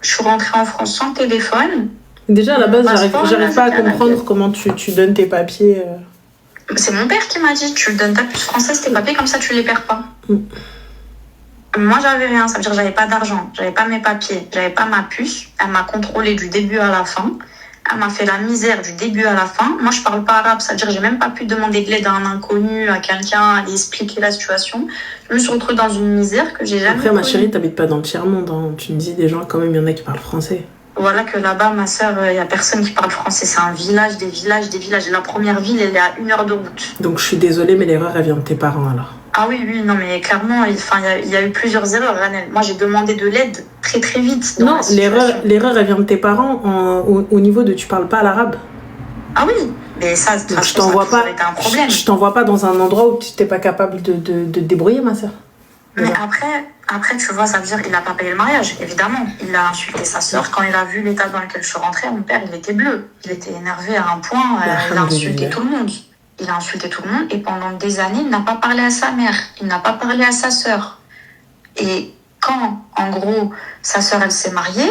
Je suis rentrée en France sans téléphone. Déjà, à la base, Passeport, j'arrive pas à là, c'est comprendre comment tu donnes tes papiers. C'est mon père qui m'a dit, tu donnes ta puce française, tes papiers, comme ça tu les perds pas. Mm. Moi, j'avais rien, ça veut dire que j'avais pas d'argent, j'avais pas mes papiers, j'avais pas ma puce. Elle m'a contrôlée du début à la fin. Elle m'a fait la misère du début à la fin. Moi, je parle pas arabe, ça veut dire que j'ai même pas pu demander de l'aide à un inconnu, à quelqu'un, à lui expliquer la situation. Je me suis retrouvée dans une misère que j'ai jamais Après, ma connue. chérie, t'habites pas dans le tiers-monde. Hein. Tu me dis des gens, quand même, il y en a qui parlent français. Voilà que là-bas, ma soeur, il y a personne qui parle français. C'est un village, des villages, des villages. La première ville, elle est à 1 heure de route. Donc, je suis désolée, mais l'erreur, elle vient de tes parents, alors. Ah oui, oui, non, mais clairement, il y a eu plusieurs erreurs, Ranel. Moi, j'ai demandé de l'aide très, très vite. Dans Non, la situation. l'erreur, elle vient de tes parents au niveau de tu parles pas l'arabe. Ah oui, mais ça, de toute Donc, façon, ça a toujours été un problème. je t'envoie pas dans un endroit où tu n'es pas capable de te débrouiller, ma soeur. Mais après, tu vois, ça veut dire qu'il n'a pas payé le mariage, évidemment. Il a insulté sa sœur. Quand il a vu l'état dans lequel je suis rentrée, mon père, il était bleu. Il était énervé à un point, il a insulté tout le monde. Il a insulté tout le monde et pendant des années, il n'a pas parlé à sa mère. Il n'a pas parlé à sa sœur. Et quand, en gros, sa sœur, elle s'est mariée,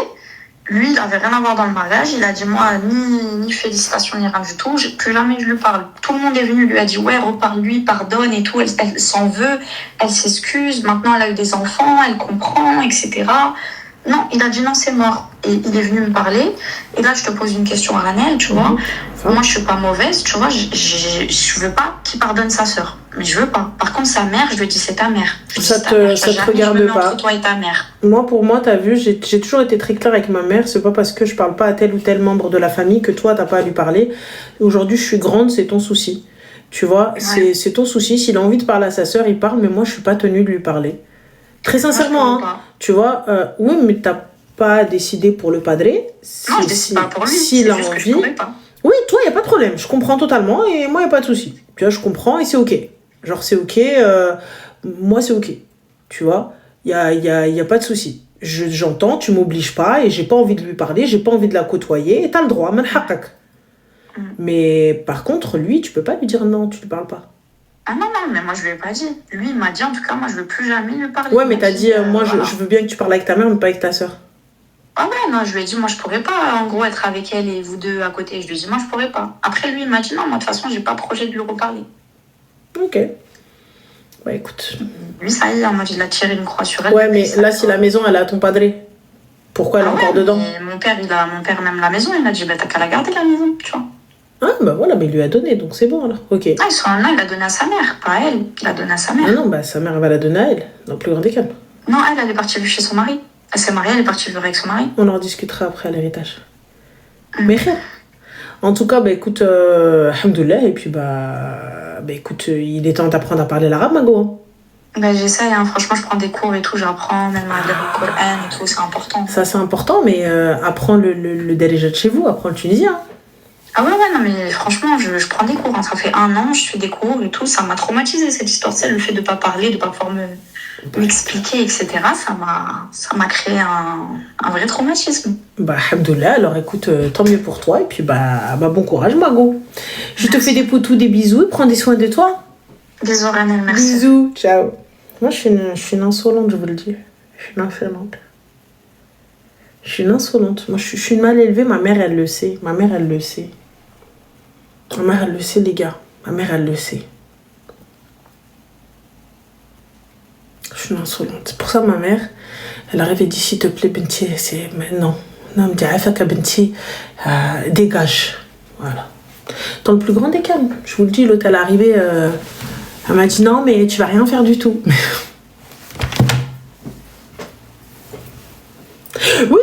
lui, il n'avait rien à voir dans le mariage. Il a dit, moi, ni félicitations, ni rien du tout. Plus jamais je lui parle. Tout le monde est venu, lui a dit, ouais, reparle-lui, pardonne et tout. Elle s'en veut, elle s'excuse. Maintenant, elle a eu des enfants, elle comprend, etc. Non, il a dit non, c'est mort. Et il est venu me parler. Et là, je te pose une question à Ranel, tu vois. Moi, je suis pas mauvaise, tu vois. Je veux pas qu'il pardonne sa sœur. Mais je veux pas. Par contre, sa mère, je lui dis, c'est ta mère. Ça te regarde pas. Entre toi et ta mère. Moi, pour moi, t'as vu, j'ai toujours été très claire avec ma mère. C'est pas parce que je parle pas à tel ou tel membre de la famille que toi, t'as pas à lui parler. Aujourd'hui, je suis grande, c'est ton souci. Tu vois, Ouais. c'est ton souci. S'il a envie de parler à sa sœur, il parle. Mais moi, je suis pas tenue de lui parler. Très sincèrement, Moi, hein. Tu vois, oui, mais t'as pas décidé pour le padré. non, je décide pas pour lui. S'il C'est a juste que je envie. pourrais pas. Oui, toi, il n'y a pas de problème. Je comprends totalement et moi, il n'y a pas de souci. Tu vois, je comprends et c'est OK. Genre, c'est OK. Moi, c'est OK. Tu vois, il y a pas de souci. J'entends, tu m'obliges pas et j'ai pas envie de lui parler, j'ai pas envie de la côtoyer et t'as le droit, man haqqak. Mais par contre, lui, tu peux pas lui dire non, tu lui parles pas. Ah non, non, mais moi, je lui ai pas dit. Lui, il m'a dit, en tout cas, moi, je veux plus jamais lui parler. Ouais, Il mais m'a t'as dit, moi, voilà. je veux bien que tu parles avec ta mère, mais pas avec ta soeur. Ah ouais, non, je lui ai dit, moi, je pourrais pas, en gros, être avec elle et vous deux à côté. Je lui ai dit, moi, je pourrais pas. Après, lui, il m'a dit, non, moi, de toute façon, j'ai pas projet de lui reparler. OK. Ouais, écoute. Lui, ça y est, moi, il a tiré une croix sur elle. Ouais, mais là, si la maison, elle est à ton padré, pourquoi elle est encore dedans? Mon père même la maison. Il a dit, bah, t'as qu'à la garder, la maison, tu vois. Ah, bah voilà, mais il lui a donné, donc c'est bon alors. OK. Ah, il l'a donné à sa mère, pas à elle. Il l'a donné à sa mère. Ah non, bah sa mère, elle va la donner à elle, dans le plus grand des calmes. Non, elle est partie vivre chez son mari. Elle s'est mariée, elle est partie vivre avec son mari. On en discutera après à l'héritage. Mais rien. En tout cas, bah écoute, alhamdoulilah, et puis bah écoute, il est temps d'apprendre à parler l'arabe, Mago. Hein. Ben, j'essaye, hein. Franchement, je prends des cours et tout, j'apprends, même à lire le Coran et tout, c'est important. Ça, c'est important, mais apprends le darija de chez vous, apprends le tunisien. Ah ouais, non, mais franchement, je prends des cours. Hein. Ça fait 1 an, je fais des cours et tout. Ça m'a traumatisé cette histoire. Le fait de ne pas parler, de ne pas pouvoir m'expliquer, etc. Ça m'a créé un vrai traumatisme. Bah, alhamdoulilah, alors écoute, tant mieux pour toi, et puis bah bon courage, Mago. Je te fais des poutous, des bisous, et prends des soins de toi. Bisous, Ranel, merci. Bisous, ciao. Moi, je suis une insolente, je vous le dis. Je suis une insolente. Je suis une insolente. Moi, je suis une mal élevée. Ma mère, elle le sait. Ma mère, elle le sait. Ma mère, elle le sait, les gars. Ma mère, elle le sait. Je suis une insolente. C'est pour ça, ma mère, elle arrive et dit, s'il te plaît, Benti, c'est... Mais non. Non, me dit, Afaka, Benti, dégage. Voilà. Dans le plus grand des calmes. Je vous le dis, l'autre, elle est arrivée... Elle m'a dit, non, mais tu vas rien faire du tout. Oui,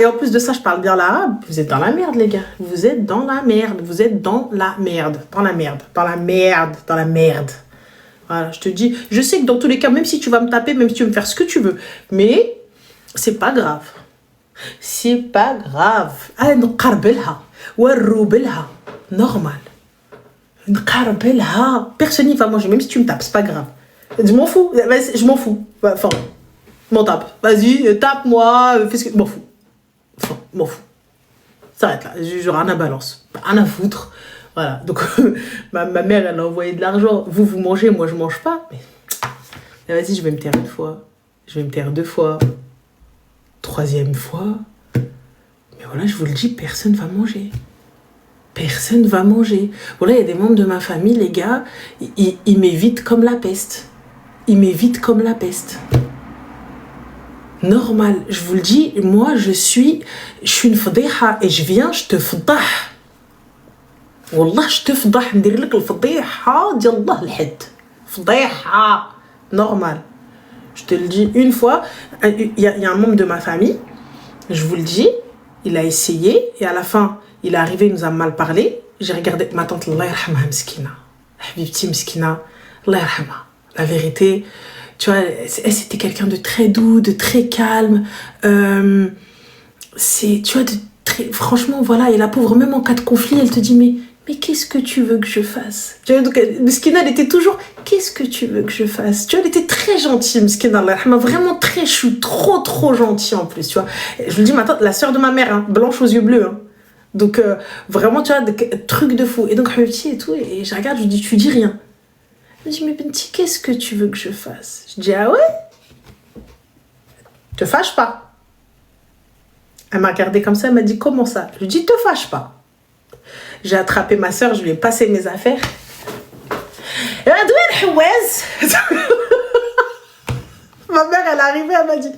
et en plus de ça, je parle bien l'arabe. Vous êtes dans la merde, les gars. Vous êtes dans la merde. Vous êtes dans la merde. Dans la merde. Dans la merde. Dans la merde. Voilà, je te dis. Je sais que dans tous les cas, même si tu vas me taper, même si tu veux me faire ce que tu veux, mais c'est pas grave. C'est pas grave. Ah, نقربلها ونروبلها. Normal. نقربلها. Personne n'y va manger, même si tu me tapes, c'est pas grave. Je m'en fous. Je m'en fous. Enfin, m'en tape. Vas-y, tape-moi. Fais ce que... M'en fous. Enfin, m'en fous. Ça arrête là. J'ai rien à balance. Rien à foutre. Voilà. Donc, ma mère, elle a envoyé de l'argent. Vous mangez, moi, je mange pas. Mais Et vas-y, je vais me taire une fois. Je vais me taire 2 fois. 3e fois. Mais voilà, je vous le dis, personne va manger. Personne va manger. Voilà, il y a des membres de ma famille, les gars, ils m'évitent comme la peste. Ils m'évitent comme la peste. Normal, je vous le dis, moi, je suis une fadiha et je te fdah. Wallah, je te fdah. ندير لك الفضيحة ديال الله الحد. فضيحة. Normal. Je te le dis une fois, il y a un membre de ma famille, je vous le dis, il a essayé et à la fin, il est arrivé, il nous a mal parlé. J'ai regardé ma tante, Allah yarhamha miskina. Habibti miskina, Allah yarhamha. La vérité, tu vois, elle c'était quelqu'un de très doux, de très calme. Tu vois, franchement, voilà, et la pauvre, même en cas de conflit, elle te dit, mais qu'est-ce que tu veux que je fasse? Tu vois, donc, Miskina, elle était toujours, qu'est-ce que tu veux que je fasse? Tu vois, elle était très gentille, Miskina, vraiment très chou, trop gentille en plus, tu vois. Et je lui dis, ma tante, la sœur de ma mère, hein, blanche aux yeux bleus, hein. Donc, vraiment, tu vois, truc de fou. Et donc, Habibti et tout, et je regarde, je lui dis, tu dis rien. Je lui dis, mais Benti, qu'est-ce que tu veux que je fasse? Je dis, ah ouais? Te fâche pas. Elle m'a regardé comme ça, elle m'a dit, comment ça? Je lui dis, te fâche pas. J'ai attrapé ma soeur, je lui ai passé mes affaires. Et elle a dit, ma mère, elle est arrivée, elle m'a dit,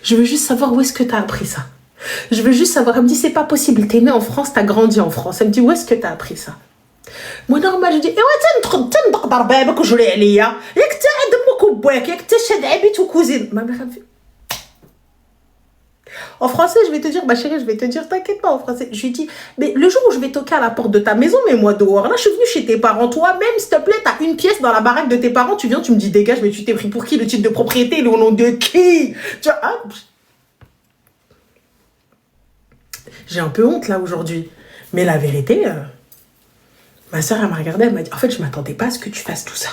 je veux juste savoir où est-ce que t'as appris ça. Je veux juste savoir. Elle me dit, c'est pas possible, t'es née en France, t'as grandi en France. Elle me dit, où est-ce que t'as appris ça? Moi, normal, je dis, تنقدر بابك وجري عليا ياك تا عند امك وباك ياك تا شاد عبيت وكوزين. Ma mère, elle me fait... En français, je vais te dire, ma chérie, je vais te dire, t'inquiète pas en français. Je lui dis, mais le jour où je vais toquer à la porte de ta maison, mets-moi dehors. Là, je suis venue chez tes parents. Toi-même, s'il te plaît, t'as une pièce dans la baraque de tes parents. Tu viens, tu me dis, dégage, mais tu t'es pris pour qui? Le titre de propriété, le nom de qui? Tu vois, hein? J'ai un peu honte là aujourd'hui. Mais la vérité, ma soeur, elle m'a regardée, elle m'a dit, en fait, je m'attendais pas à ce que tu fasses tout ça.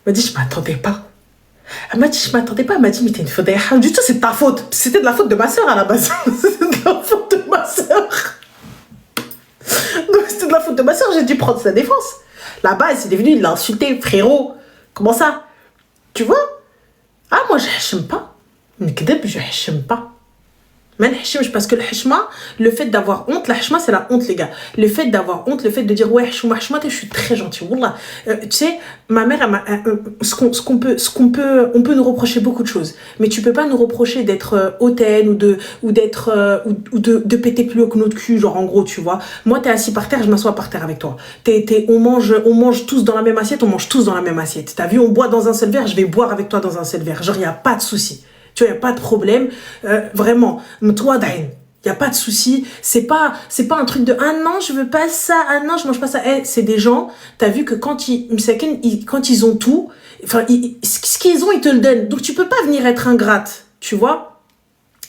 Elle m'a dit, je m'attendais pas. Elle m'a dit, je m'attendais pas. Elle m'a dit, mais t'es une faute. Du tout, c'est de ta faute. C'était de la faute de ma soeur à la base. C'était de la faute de ma soeur. Donc, c'était de la faute de ma soeur. J'ai dû prendre sa défense. Là-bas, elle s'est devenue, il l'a insulté, frérot. Comment ça? Tu vois? Ah, moi, je hachime pas. Mais je hachime pas. Parce que le fait d'avoir honte, la hachma c'est la honte les gars. Le fait d'avoir honte, le fait de dire ouais hachma, je suis très gentille. Wallah. Tu sais, ma mère, on peut nous reprocher beaucoup de choses, mais tu peux pas nous reprocher d'être hautaine ou de péter plus haut que notre cul, genre en gros, tu vois. Moi t'es assis par terre, je m'assois par terre avec toi. On mange tous dans la même assiette, on mange tous dans la même assiette. T'as vu, on boit dans un seul verre, je vais boire avec toi dans un seul verre. Genre y a pas de souci. Tu vois, il n'y a pas de problème. Vraiment, toi, Dain, il n'y a pas de souci. C'est pas un truc de « Ah non, je veux pas ça. Ah non, je mange pas ça. » C'est des gens, tu as vu que quand ils ont tout, enfin, ce qu'ils ont, ils te le donnent. Donc, tu peux pas venir être ingrate, tu vois.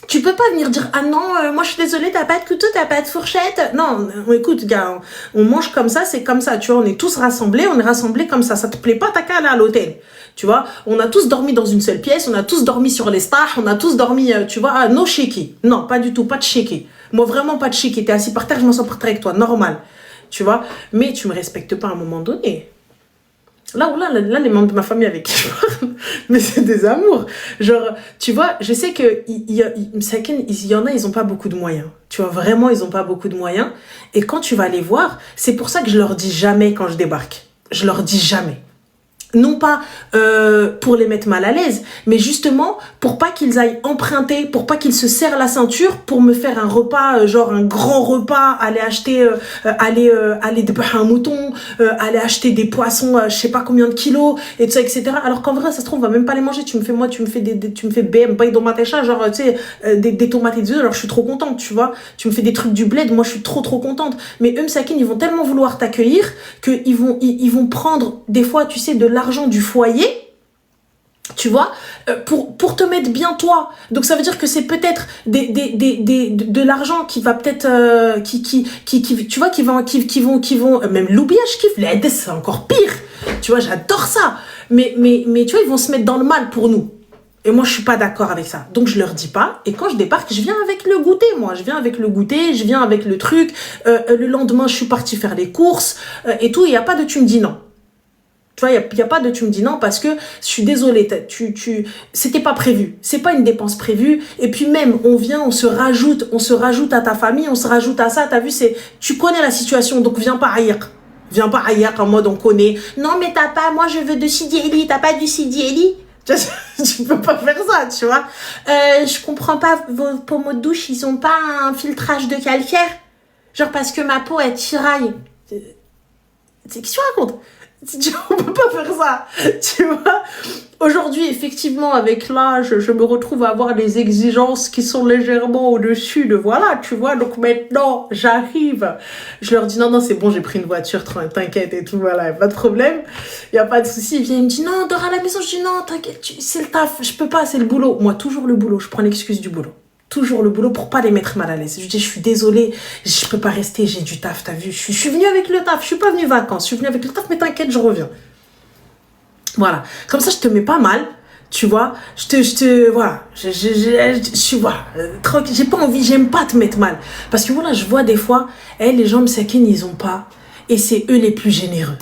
Tu peux pas venir dire « Ah non, moi je suis désolée, t'as pas de couteau, t'as pas de fourchette. » Non, écoute, gars, on mange comme ça, c'est comme ça, tu vois. On est tous rassemblés, on est rassemblés comme ça. Ça te plaît pas, t'as qu'à aller à l'hôtel. Tu vois, on a tous dormi dans une seule pièce, on a tous dormi sur les stars, on a tous dormi, tu vois, no shaky. Non, pas du tout, pas de shaky. Moi, vraiment pas de shaky. T'es assis par terre, je m'en sors par terre avec toi, normal. Tu vois, mais tu me respectes pas à un moment donné. Là, les membres de ma famille avec qui je parle, mais c'est des amours. Genre, tu vois, je sais qu'il y en a, ils ont pas beaucoup de moyens. Tu vois, vraiment, ils ont pas beaucoup de moyens. Et quand tu vas les voir, c'est pour ça que je leur dis jamais quand je débarque. Je leur dis jamais. Non pas pour les mettre mal à l'aise, mais justement pour pas qu'ils aillent emprunter, pour pas qu'ils se serrent la ceinture pour me faire un repas, genre un grand repas, aller acheter, aller déballer un mouton, aller acheter des poissons, je sais pas combien de kilos, et tout ça, etc. Alors qu'en vrai, ça se trouve, on va même pas les manger. Tu me fais BM, paille tomatecha, genre, tu sais, des tomates et des œufs, alors je suis trop contente, tu vois. Tu me fais des trucs du bled, moi je suis trop contente. Mais eux, Msakin, ils vont tellement vouloir t'accueillir qu'ils vont prendre, des fois, tu sais, de l'argent du foyer, tu vois, pour te mettre bien toi. Donc ça veut dire que c'est peut-être de l'argent qui va peut-être tu vois, qui vont même l'oubliage, je kiffe les c'est encore pire. Tu vois, j'adore ça. Mais tu vois, ils vont se mettre dans le mal pour nous. Et moi, je suis pas d'accord avec ça. Donc, je leur dis pas. Et quand je débarque, je viens avec le goûter, moi. Je viens avec le goûter, je viens avec le truc. Le lendemain, je suis partie faire les courses et tout. Il n'y a pas de tu me dis non. Tu vois, il y a pas de tu me dis non parce que je suis désolée, c'était pas prévu. C'est pas une dépense prévue. Et puis même, on se rajoute à ta famille, on se rajoute à ça. T'as vu, tu connais la situation, donc viens pas ailleurs. Viens pas ailleurs en mode on connaît. Non, mais t'as pas, moi je veux de Sidi Eli, t'as pas du Sidi Eli. Tu peux pas faire ça, tu vois. Je comprends pas, vos pommeaux de douche, ils ont pas un filtrage de calcaire. Genre parce que ma peau, elle tiraille. Qu'est-ce que tu racontes? On peut pas faire ça, tu vois. Aujourd'hui, effectivement, avec l'âge, je me retrouve à avoir des exigences qui sont légèrement au-dessus de voilà, tu vois. Donc maintenant, j'arrive. Je leur dis non, c'est bon, j'ai pris une voiture, t'inquiète et tout, voilà, pas de problème. Il y a pas de souci. Il vient, il me dit non, dors à la maison. Je dis non, t'inquiète, c'est le taf, je peux pas, c'est le boulot. Moi, toujours le boulot, je prends l'excuse du boulot. Toujours le boulot pour pas les mettre mal à l'aise. Je dis, je suis désolée, je peux pas rester, j'ai du taf, t'as vu. Je suis venue avec le taf, je suis pas venue vacances, je suis venue avec le taf, mais t'inquiète, je reviens. Voilà. Comme ça, je te mets pas mal, tu vois. Voilà. Je suis, voilà. J'ai pas envie, j'aime pas te mettre mal. Parce que voilà, je vois des fois, les gens me saquinent, ils ont pas. Et c'est eux les plus généreux.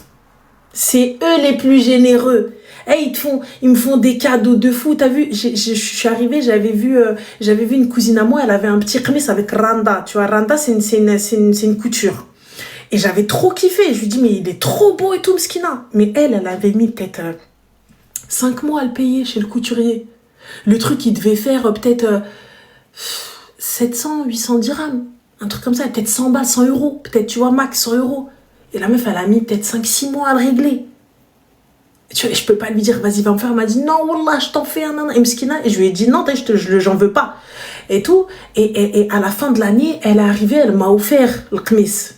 C'est eux les plus généreux. Ils me font des cadeaux de fou. T'as vu, je suis arrivée, j'avais vu une cousine à moi, elle avait un petit khamis avec Randa. Tu vois, Randa, c'est une couture. Et j'avais trop kiffé. Je lui dis, mais il est trop beau et tout, Mskina. Mais elle avait mis peut-être 5 mois à le payer chez le couturier. Le truc, il devait faire peut-être 700, 800 dirhams. Un truc comme ça, peut-être 100 balles, 100 euros. Peut-être, tu vois, max 100 euros. Et la meuf, elle a mis peut-être 5-6 mois à le régler. Tu vois, je peux pas lui dire, vas-y, va me faire. Elle m'a dit, non, wallah, je t'en fais un. Et Mskina, et je lui ai dit, non, j'en veux pas. Et tout. Et à la fin de l'année, elle est arrivée, elle m'a offert le khamis.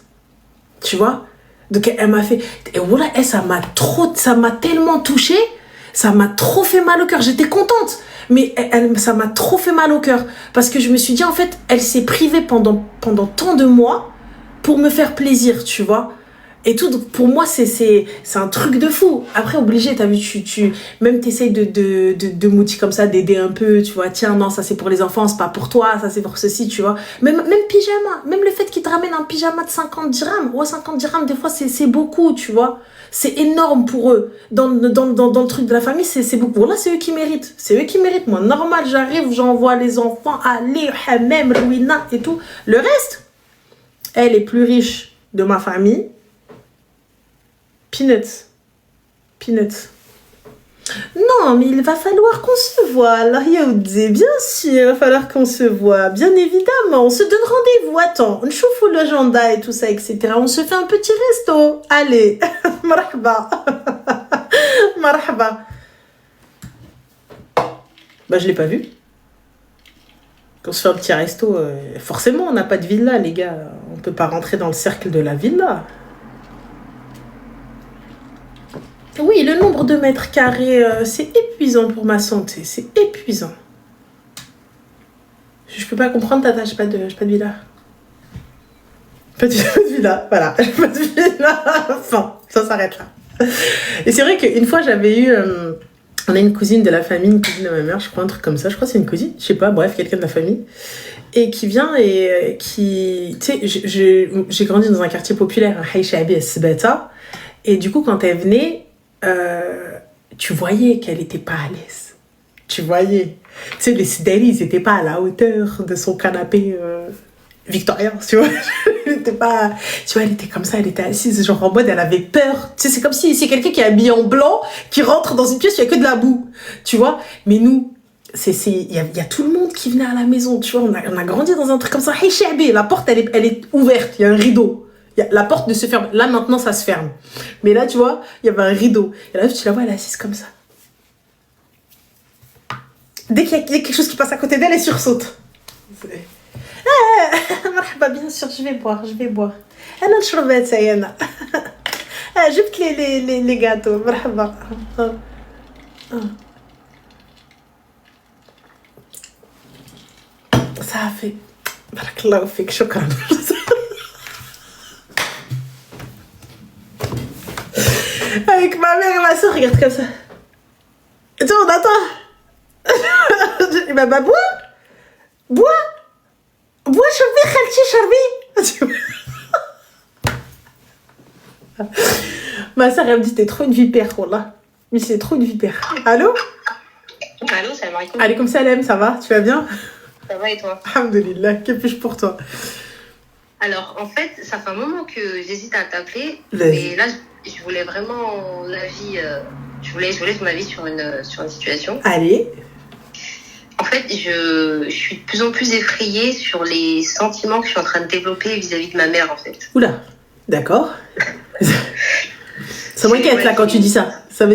Tu vois? Donc, elle m'a fait. Et voilà, ça m'a tellement touchée. Ça m'a trop fait mal au cœur. J'étais contente. Mais ça m'a trop fait mal au cœur. Parce que je me suis dit, en fait, elle s'est privée pendant tant de mois pour me faire plaisir, tu vois? Et tout, donc pour moi, c'est un truc de fou. Après, obligé, t'as vu, même t'essayes de m'outil comme ça, d'aider un peu, tu vois. Tiens, non, ça c'est pour les enfants, c'est pas pour toi, ça c'est pour ceci, tu vois. Même pyjama, même le fait qu'ils te ramènent un pyjama de 50 dirhams, 50 dirhams, des fois, c'est beaucoup, tu vois. C'est énorme pour eux. Dans le truc de la famille, c'est beaucoup. Là, c'est eux qui méritent. C'est eux qui méritent. Moi, normal, j'arrive, j'envoie les enfants, aller, hamem, ruina et tout. Le reste, elle est plus riche de ma famille. Peanuts. Non, mais il va falloir qu'on se voie. Allah yaoudzi, bien sûr, il va falloir qu'on se voit. Bien évidemment, on se donne rendez-vous. Attends, on chouffe l'agenda et tout ça, etc. On se fait un petit resto. Allez, marhaba. Marhaba. Bah, je l'ai pas vu. On se fait un petit resto. Forcément, on n'a pas de villa, les gars. On peut pas rentrer dans le cercle de la villa. Oui, le nombre de mètres carrés, c'est épuisant pour ma santé. C'est épuisant. Je peux pas comprendre, Tata, j'ai pas de villa. Pas de villa, voilà. Pas de villa. Enfin, ça s'arrête là. Et c'est vrai qu'une fois, j'avais eu... on a une cousine de la famille, une cousine de ma mère, je crois, un truc comme ça. Je crois que c'est une cousine, je sais pas, bref, quelqu'un de la famille. Et qui vient et qui... Tu sais, j'ai grandi dans un quartier populaire, à Haïchabi, à Sibata. Et du coup, quand elle venait... tu voyais qu'elle était pas à l'aise. Tu voyais. Tu sais, les Sideri, ils étaient pas à la hauteur de son canapé victorien, tu vois. Elle était pas... Tu vois, elle était comme ça, elle était assise, genre en mode, elle avait peur. Tu sais, c'est comme si c'est quelqu'un qui est habillé en blanc, qui rentre dans une pièce où il n'y a que de la boue, tu vois. Mais nous, il y a tout le monde qui venait à la maison, tu vois. On a grandi dans un truc comme ça. Hey, Chabé, la porte, elle est ouverte, il y a un rideau. La porte ne se ferme. Là, maintenant, ça se ferme. Mais là, tu vois, il y avait un rideau. Et là, tu la vois, elle est assise comme ça. Dès qu'il y a quelque chose qui passe à côté d'elle, elle sursaute. Marhaba, bien sûr, je vais boire. أنا نشربات أنا. جبت les gâteaux. مرحبا. Ça a fait. Barakallahu fik, shukran. Avec ma mère et ma soeur, regarde comme ça. Et toi, on attend. Bah, bois, شربي خالتي شربي. Ma soeur, elle me dit, t'es trop une vipère, wallah. Mais c'est trop une vipère. Allô? Allô, salam alaikum. Alaikum salam, ça va? Tu vas bien? Ça va et toi? Alhamdulillah, que puis-je pour toi? Alors, en fait, ça fait un moment que j'hésite à t'appeler, Vas-y. mais là, je voulais vraiment l'avis. Je voulais ton avis sur une situation. Allez. En fait, je suis de plus en plus effrayée sur les sentiments que je suis en train de développer vis-à-vis de ma mère, en fait. Oula, d'accord. Ça m'inquiète là quand tu dis ça. Ça veut dire.